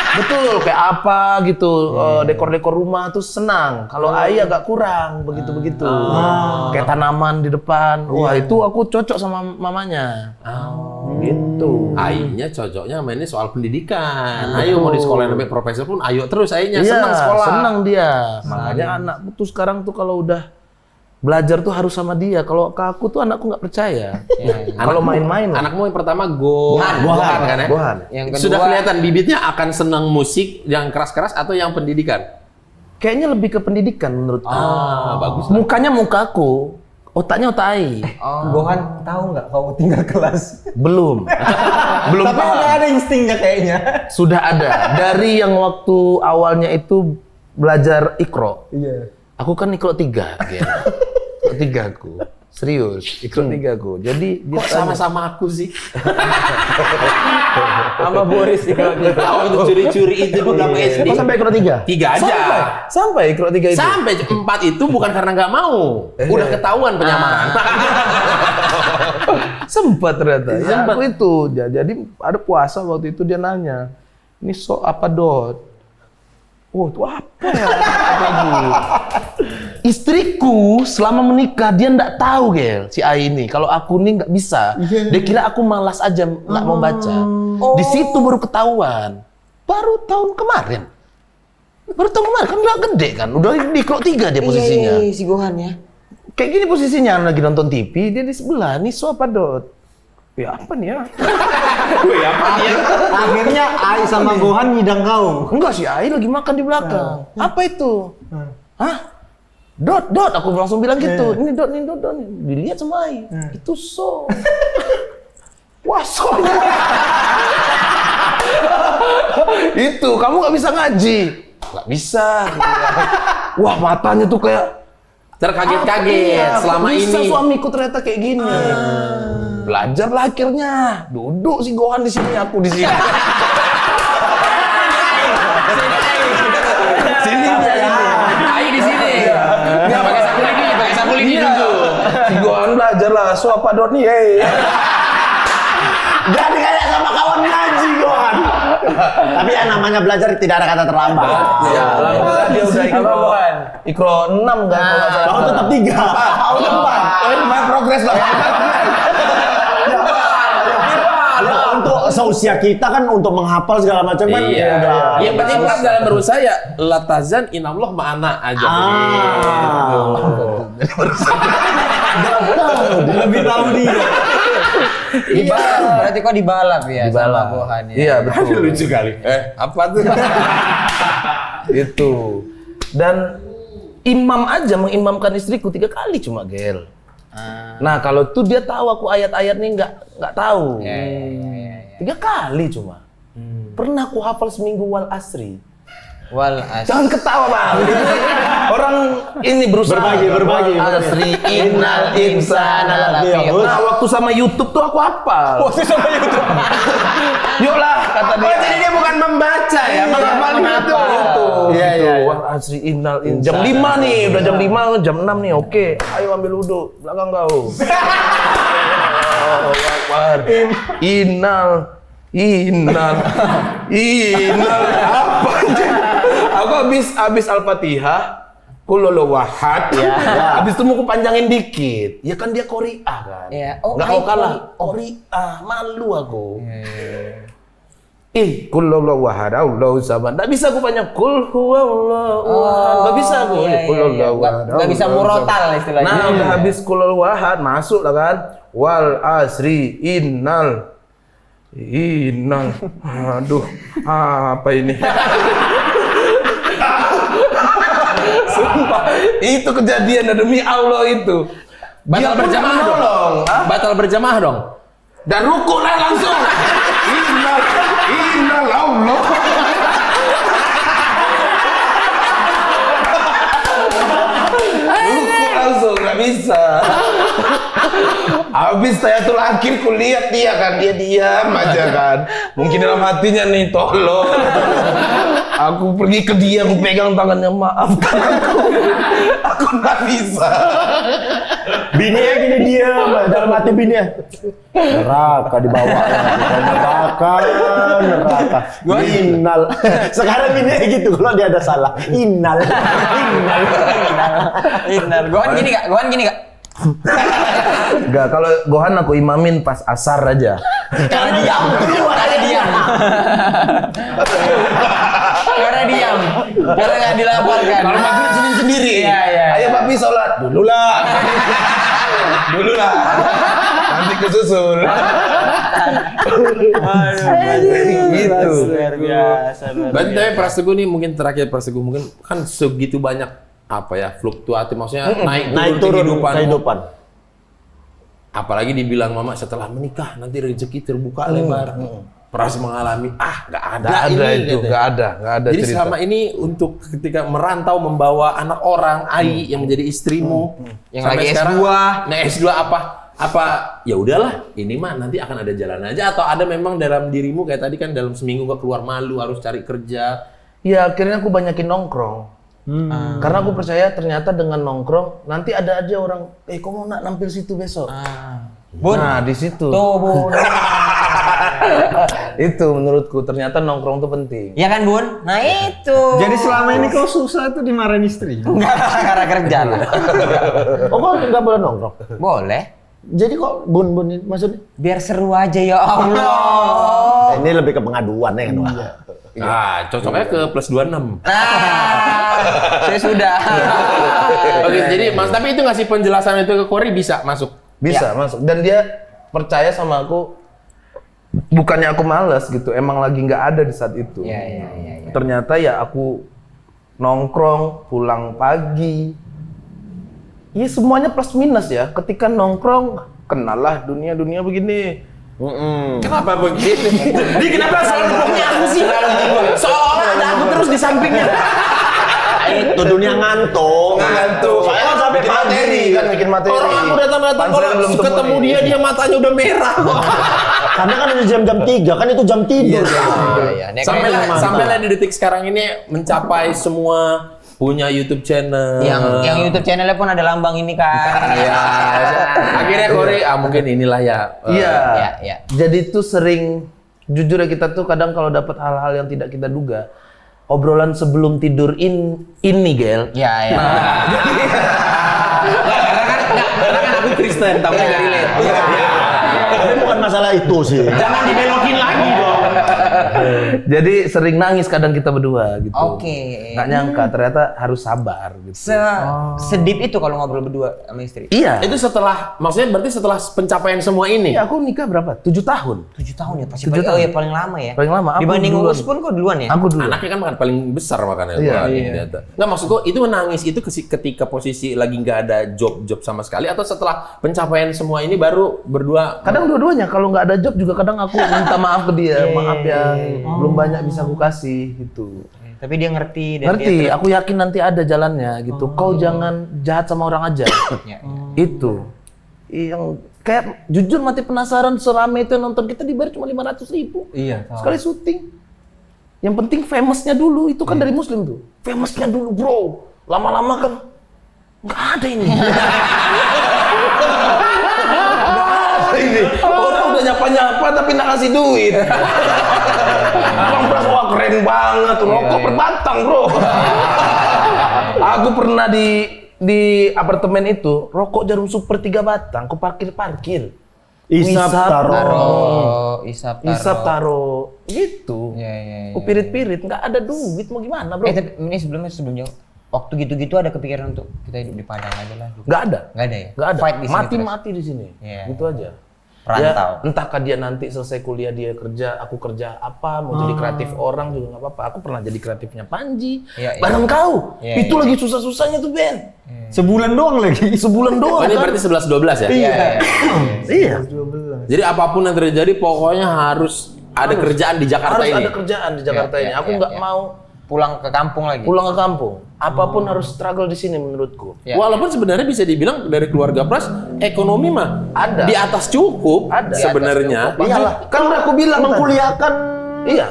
Betul, kayak apa gitu, dekor-dekor rumah tuh senang. Kalau Ai agak kurang, begitu-begitu. Kayak tanaman di depan. Wah, itu aku cocok sama mamanya. Gitu. Ainya cocoknya mainnya soal pendidikan. Ayu mau di sekolah sampai profesor pun ayo terus Ainya Iya, senang sekolah. senang dia. Makanya anakku tuh sekarang tuh kalau udah belajar tuh harus sama dia. Kalau ke aku tuh anakku nggak percaya. Kalau main-main lah. Anakmu yang pertama Gohan kan ya? Gohan. Yang kedua, Sudah kelihatan bibitnya akan senang musik yang keras-keras atau yang pendidikan? Kayaknya lebih ke pendidikan menurutku. Bagus. Mukanya mukaku, otaknya otak Ai. Gohan tahu nggak kamu tinggal kelas? Belum. Belum Tapi paham. udah ada instingnya kayaknya. Sudah ada. Dari yang waktu awalnya itu belajar Iqra. Iya. Aku kan Iqra 3, gitu. Iqra 3 aku. Serius, Iqra 3 aku. Jadi dia Kok sama-sama aku sih? Sama Boris juga. Tahu untuk curi-curi itu dulu sama SD. Kok sampai Iqra 3? 3 aja. Sampai Iqra 3 itu. Sampai 4 itu bukan karena nggak mau. Udah ketahuan penyamaran. Sempat ternyata. Ya, aku itu. Jadi ada puasa waktu itu dia nanya, ini so apa Dot? Oh, itu apa ya? Istriku selama menikah dia nggak tahu Gel, si Ai ini. Kalau aku nih nggak bisa. Dia kira aku malas aja nggak mau baca. Di situ baru ketahuan. Baru tahun kemarin kan udah gede kan, udah di Iqra 3 dia posisinya. Iya, si Gohan ya. Kayak gini posisinya lagi nonton TV, dia di sebelah. Nih so apa Dot? Ya apa nih ya? Akhirnya Ai sama Gohan nyidang kau. Enggak sih, Ai lagi makan di belakang. Apa itu? Hah? Dot, aku langsung bilang gitu. Ini Dot. Dilihat sama Ai. Itu so. Wah, so. Itu, kamu nggak bisa ngaji. Nggak bisa. Gitu ya. Wah, matanya tuh kayak Terkaget-kaget selama bisa ini. suamiku ternyata kayak gini. Belajar lah akhirnya. Duduk si Gohan di sini, aku di sini. Ayu di sini. Nggak pakai sapu lidi dulu. Si Gohan belajar lah, so apa Dot nih, Jadi kayak sama kawan ngaji Gohan. Tapi ya namanya belajar tidak ada kata terlambat. Iya, dia udah Iqra 6 kan kalau nggak salah. Kau tetap 3. Kau tempat. Oh, ini main progres lah. Untuk seusia kita kan untuk menghafal segala macam kan Iya. udah. Yang penting pas dalam berusaha ya latazan inallah ma'ana aja. Lebih tahu dia. Berarti kok dibalap ya sama Gohan ya. Iya, betul. Lucu kali. Apa tuh? Itu. Dan imam aja mengimamkan istriku 3 kali cuma Gel. Nah kalau tuh dia tahu aku ayat-ayatnya nggak tahu. 3 kali cuma. Pernah aku hafal seminggu wal asri. Wal asri. Jangan ketawa Bang. Orang ini berusaha Berbagi. Wal asri innal insana lafi khusr. Nah waktu sama YouTube tuh aku hafal. Waktu sama YouTube. Yuklah kata dia. Jadi dia bukan membaca ya, menghafal itu. Iya. Wal asri innal jam 5 nih, udah jam 5, jam 6 nih. Oke, ayo ambil wudhu. Belakang kau. Allahu Akbar. Innal apa aja? Aku habis Al-Fatihah Kulolowahad. Habis itu mau ku panjangin dikit. Ya kan dia Qori'ah kan. Iya. Oh, Nggak mau kalah. Qori'ah, malu aku. Kulolowahad, Allahu samad. Nggak bisa aku panjang. Kul huwallahu ahad. Nggak bisa aku. Kulolowahad. Nggak bisa murotal istilahnya. Nah, udah habis kulolowahad, masuk lah kan. Wal asri innal. Aduh, apa ini? Sumpah, itu kejadian demi Allah itu. Batal berjamaah dong. Batal berjamaah dong. Dan ruku lah langsung. Innal Allah. Ruku langsung, nggak bisa. Habis saya tuh akhir kulihat dia kan, dia diam aja kan. Mungkin dalam hatinya nih, tolong. Aku pergi ke dia, aku pegang tangannya, maafkan aku nggak bisa. Bininya gini dia, dalam hati bininya. Neraka di bawah. Neraka. Innal. Sekarang bininya gitu kalau dia ada salah. Innal. Gohan gini gak? Enggak, kalau Gohan aku imamin pas asar aja. Karena diam. Karena nggak dilaporkan. Kalau maghrib sendiri. Iya. Ayo papi sholat dulu lah. Nanti kesusul. Gitu. Luar biasa. Berarti tapi Praseguh nih mungkin terakhir Praseguh mungkin kan segitu banyak apa ya fluktuatif maksudnya naik turun kehidupan. Apalagi dibilang mama setelah menikah nanti rezeki terbuka lebar. Pras mengalami nggak ada Jadi cerita. Selama ini untuk ketika merantau membawa anak orang yang menjadi istrimu Yang sampai lagi sekarang, S2. Nah S2 apa ya udahlah ini mah nanti akan ada jalan aja atau ada memang dalam dirimu kayak tadi kan dalam seminggu nggak keluar malu harus cari kerja. Ya akhirnya aku banyakin nongkrong. Karena aku percaya ternyata dengan nongkrong nanti ada aja orang, kok mau nampil situ besok. Bun. Nah di situ. Tuh Bun. Itu menurutku ternyata nongkrong tuh penting. Ya kan Bun? Nah itu. Jadi selama ini kau susah tuh dimarahin istri? Enggak karena kerja lah. Oh, kok nggak boleh nongkrong? Boleh. Jadi kok bun ini maksudnya? Biar seru aja ya Allah. Ini lebih ke pengaduan ya kan? Cocoknya ke plus 26. Saya sudah. Oke, jadi Mas tapi itu ngasih penjelasan itu ke Qori bisa masuk. Bisa masuk. Dan dia percaya sama aku. Bukannya aku malas gitu, emang lagi nggak ada di saat itu. Iya. Ternyata ya aku nongkrong, pulang pagi. Ya semuanya plus minus ya. Ketika nongkrong, kenalah dunia begini. Kenapa begini? Dia kenapa selalu ngomongnya aku sih? Seolah ada aku terus di sampingnya. Itu dunia ngantuk. Saya kan sampai bikin materi. Orang aku datang kalau ketemu dia matanya udah merah kok. Karena kan ada jam 3, kan itu jam tidur. Sampailah di detik sekarang ini mencapai semua punya YouTube channel. Yang YouTube channelnya pun ada lambang ini kan. Iya. Akhirnya Qori mungkin inilah ya. Iya. Jadi tuh sering jujur ya kita tuh kadang kalau dapat hal-hal yang tidak kita duga, obrolan sebelum tidur ini Gel. Iya. Karena kan aku Kristen, tapi nggak relate. Tapi bukan masalah itu sih. Jangan dibelokin lagi dong. Jadi sering nangis kadang kita berdua gitu. Oke. Nggak nyangka ternyata harus sabar gitu. Sedip itu kalau ngobrol berdua sama istri. Iya. Itu maksudnya berarti setelah pencapaian semua ini. Iya, aku nikah berapa? 7 tahun. 7 tahun ya pasti. 7 tahun. Oh ya paling lama ya. Paling lama. Aku Dibanding duluan. Uus pun kok duluan ya. Aku dulu. Anaknya kan paling besar makanya. Iya. Nggak maksud gua itu menangis itu ketika posisi lagi nggak ada job sama sekali atau setelah pencapaian semua ini baru berdua. Kadang dua-duanya kalau nggak ada job juga kadang aku minta maaf ke dia. Maaf ya, belum banyak bisa aku kasih gitu. Tapi dia ngerti dan Ngerti, aku yakin nanti ada jalannya gitu. Kau jangan jahat sama orang aja. Itu. Yang kayak jujur mati penasaran serame itu yang nonton kita dibayar cuma 500.000. Iya. Sekali syuting. Yang penting famous-nya dulu, itu kan dari muslim tuh. Famous-nya dulu bro. Lama-lama kan nggak ada ini. Orang udah nyapa-nyapa tapi nggak kasih duit. Bang Pras, wah keren banget, rokok per batang bro. Aku pernah di apartemen itu, rokok Jarum Super 3 batang, aku parkir. Isap Isap taro. Gitu. Ya. Aku pirit-pirit, nggak ada duit, mau gimana bro? Tapi ini sebelumnya waktu gitu-gitu ada kepikiran untuk kita hidup di Padang aja lah. Gitu. Nggak ada. Nggak ada ya? Nggak ada. Fight di sini Mati-mati di sini. Iya. Gitu aja. Perantau. Ya, entahkah dia nanti selesai kuliah dia kerja, aku kerja apa, mau jadi kreatif orang juga nggak apa-apa. Aku pernah jadi kreatifnya Panji. Iya. Bareng kau. Iya, Itu lagi susah-susahnya tuh Ben. Sebulan doang lagi. Sebulan doang. Oh, ini kan? berarti 11-12 ya? Iya. Jadi apapun yang terjadi pokoknya harus ada kerjaan di Jakarta Harus ini. ada kerjaan di Jakarta Iya, ini. iya, Aku iya, nggak iya. mau Pulang ke kampung lagi. pulang ke kampung. Apapun harus struggle di sini menurutku. Ya. Walaupun sebenarnya bisa dibilang dari keluarga Pras ekonomi mah Ada. di atas cukup Ada. sebenarnya. Iyalah, Kan udah aku bilang tadi. mengkuliahkan Iya.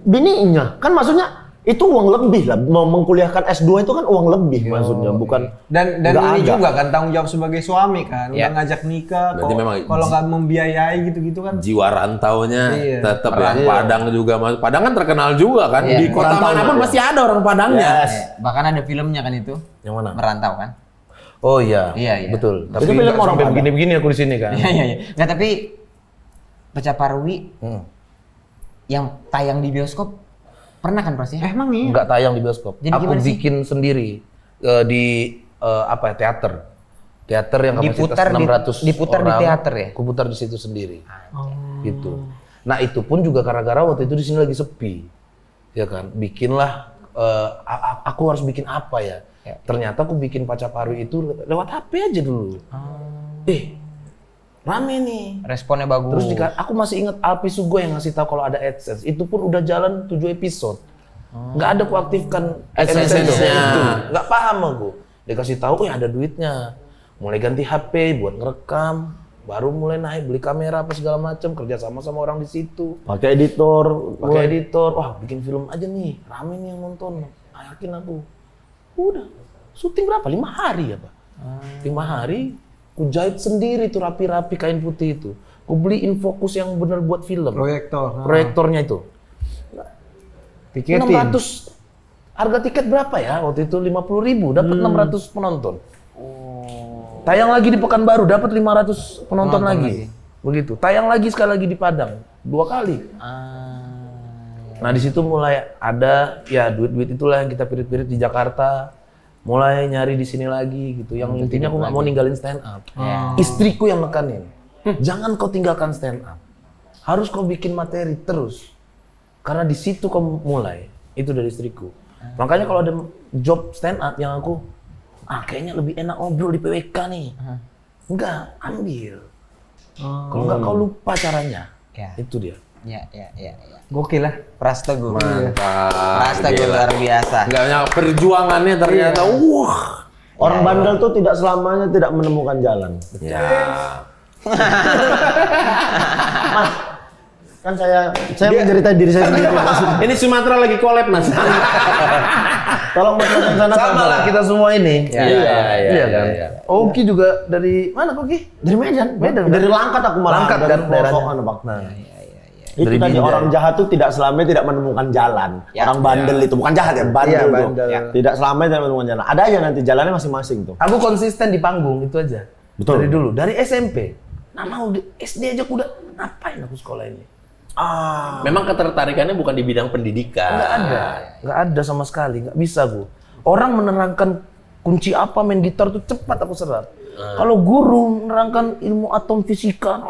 bininya. Kan maksudnya itu uang lebih lah. Mau mengkuliahkan S2 itu kan uang lebih maksudnya, bukan Dan nggak ini ada. juga kan tanggung jawab sebagai suami kan, Ya. udah ngajak nikah, Berarti memang kalau nggak membiayai gitu-gitu kan. Jiwa rantaunya Iya. tetap yang Padang juga. Padang kan terkenal juga kan. Iya. Di kota Merantau, manapun iya. pasti ada orang Padangnya. Yes. Bahkan ada filmnya kan itu. Yang mana? Merantau kan? Oh iya. Iya. Betul. Tapi Itu film nggak orang sampai Padang. begini-begini aku di sini kan. Iya. Nggak, tapi Pecah Parwi yang tayang di bioskop pernah kan Pras ya? Emang nih. Nggak tayang di bioskop. Jadi Aku gimana sih? bikin sendiri di apa ya, teater. Teater yang kapasitas Diputar di- 600 diputar di orang. teater ya? Aku putar di situ sendiri. Gitu. Nah, itu pun juga gara-gara waktu itu di sini lagi sepi. Ya kan? Bikinlah aku harus bikin apa ya? Ya. Ternyata aku bikin Pecah Parwi itu lewat HP aja dulu. Rame nih. Responnya bagus. Terus aku masih ingat Alpi Sugo yang ngasih tahu kalau ada AdSense. Itu pun udah jalan 7 episode. Nggak ada ku aktifkan AdSense-nya. itu. Nggak paham aku. Dia kasih tahu, ada duitnya. Mulai ganti HP buat ngerekam. Baru mulai naik beli kamera apa segala macam, kerja sama orang di situ. pakai editor. Pakai editor. Wah, bikin film aja nih. Rame nih yang nonton. Yakin aku. Udah. Syuting berapa? 5 hari apa? 5 hari. Ku jahit sendiri tuh rapi-rapi kain putih itu. Ku beli Infocus yang bener buat film. Proyektor. Proyektornya itu. Tiketin. 600. Harga tiket berapa ya? Waktu itu 50.000, dapat 600 penonton. Tayang lagi di Pekanbaru, dapat 500 penonton lagi. Begitu. Tayang lagi sekali lagi di Padang, 2 kali. Nah, di situ mulai ada ya duit-duit itulah yang kita pirit-pirit di Jakarta. Mulai nyari di sini lagi gitu. Yang intinya aku nggak mau ninggalin stand up. Istriku yang nekanin. Jangan kau tinggalkan stand up. Harus kau bikin materi terus. Karena di situ kau mulai. Itu dari istriku. Makanya kalau ada job stand up yang aku kayaknya lebih enak ngobrol di PWK nih. Enggak, ambil. Kalau enggak kau lupa caranya. Ya. Itu dia. Ya. Gokil lah. Pras Teguh. Mantap. Pras Teguh Gila. luar biasa. Nggak banyak perjuangannya ternyata. Wah. Orang bandel tuh tidak selamanya tidak menemukan jalan. Ya. Kan saya menceritakan diri saya sendiri. Ini Sumatera lagi collab, Mas. Tolong masukkan sana. Sama lah kita semua ini. Iya, kan. Oki juga dari mana Oki? Dari Medan. Dari Langkat aku malah. Langkat dari kan daerahnya. Posokan, Bang. Itu Dari tadi Binjai. orang jahat tuh tidak selamanya tidak menemukan jalan. Ya. Orang bandel itu bukan jahat ya, bandel Iya, tuh. bandel. Ya. Tidak selamanya tidak menemukan jalan. Ada aja nanti jalannya masing-masing tuh. Aku konsisten di panggung itu aja. Betul. Dari dulu, dari SMP. Nah mau di SD aja aku udah ngapain aku sekolah ini? Memang ketertarikannya bukan di bidang pendidikan. Nggak ada sama sekali, nggak bisa aku. Orang menerangkan kunci apa main gitar tuh cepat aku serap. Kalau guru menerangkan ilmu atom fisika,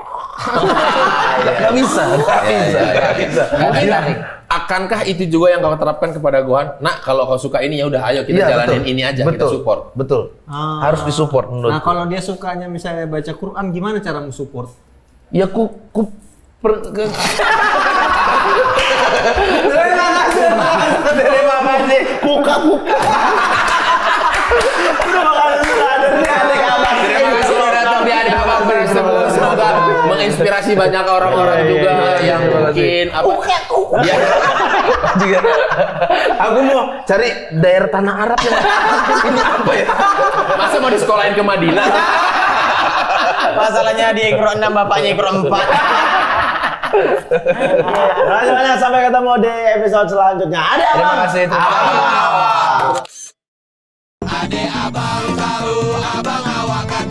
nggak bisa. Mungkin akankah itu juga yang kau terapkan kepada Gohan? Nak, kalau kau suka ini ya udah ayo kita jalanin ini aja, kita support. Betul. Harus disupport menurut. Nah, kalau dia sukanya misalnya baca Quran, gimana cara mensupport? Ya Terima kasih. Buka. Terima kasih sudah datang di Adik Abang tersebut. Semoga menginspirasi banyak orang-orang juga yang mungkin dia Juga. Aku mau cari daerah tanah Arab yang ini apa ya? masa mau disekolahin ke Madinah. Masalahnya di Ikro 6, bapaknya Ikro 4. Banyak sampai ketemu di episode selanjutnya. Ada Terima kasih. Ade abang tahu abang awak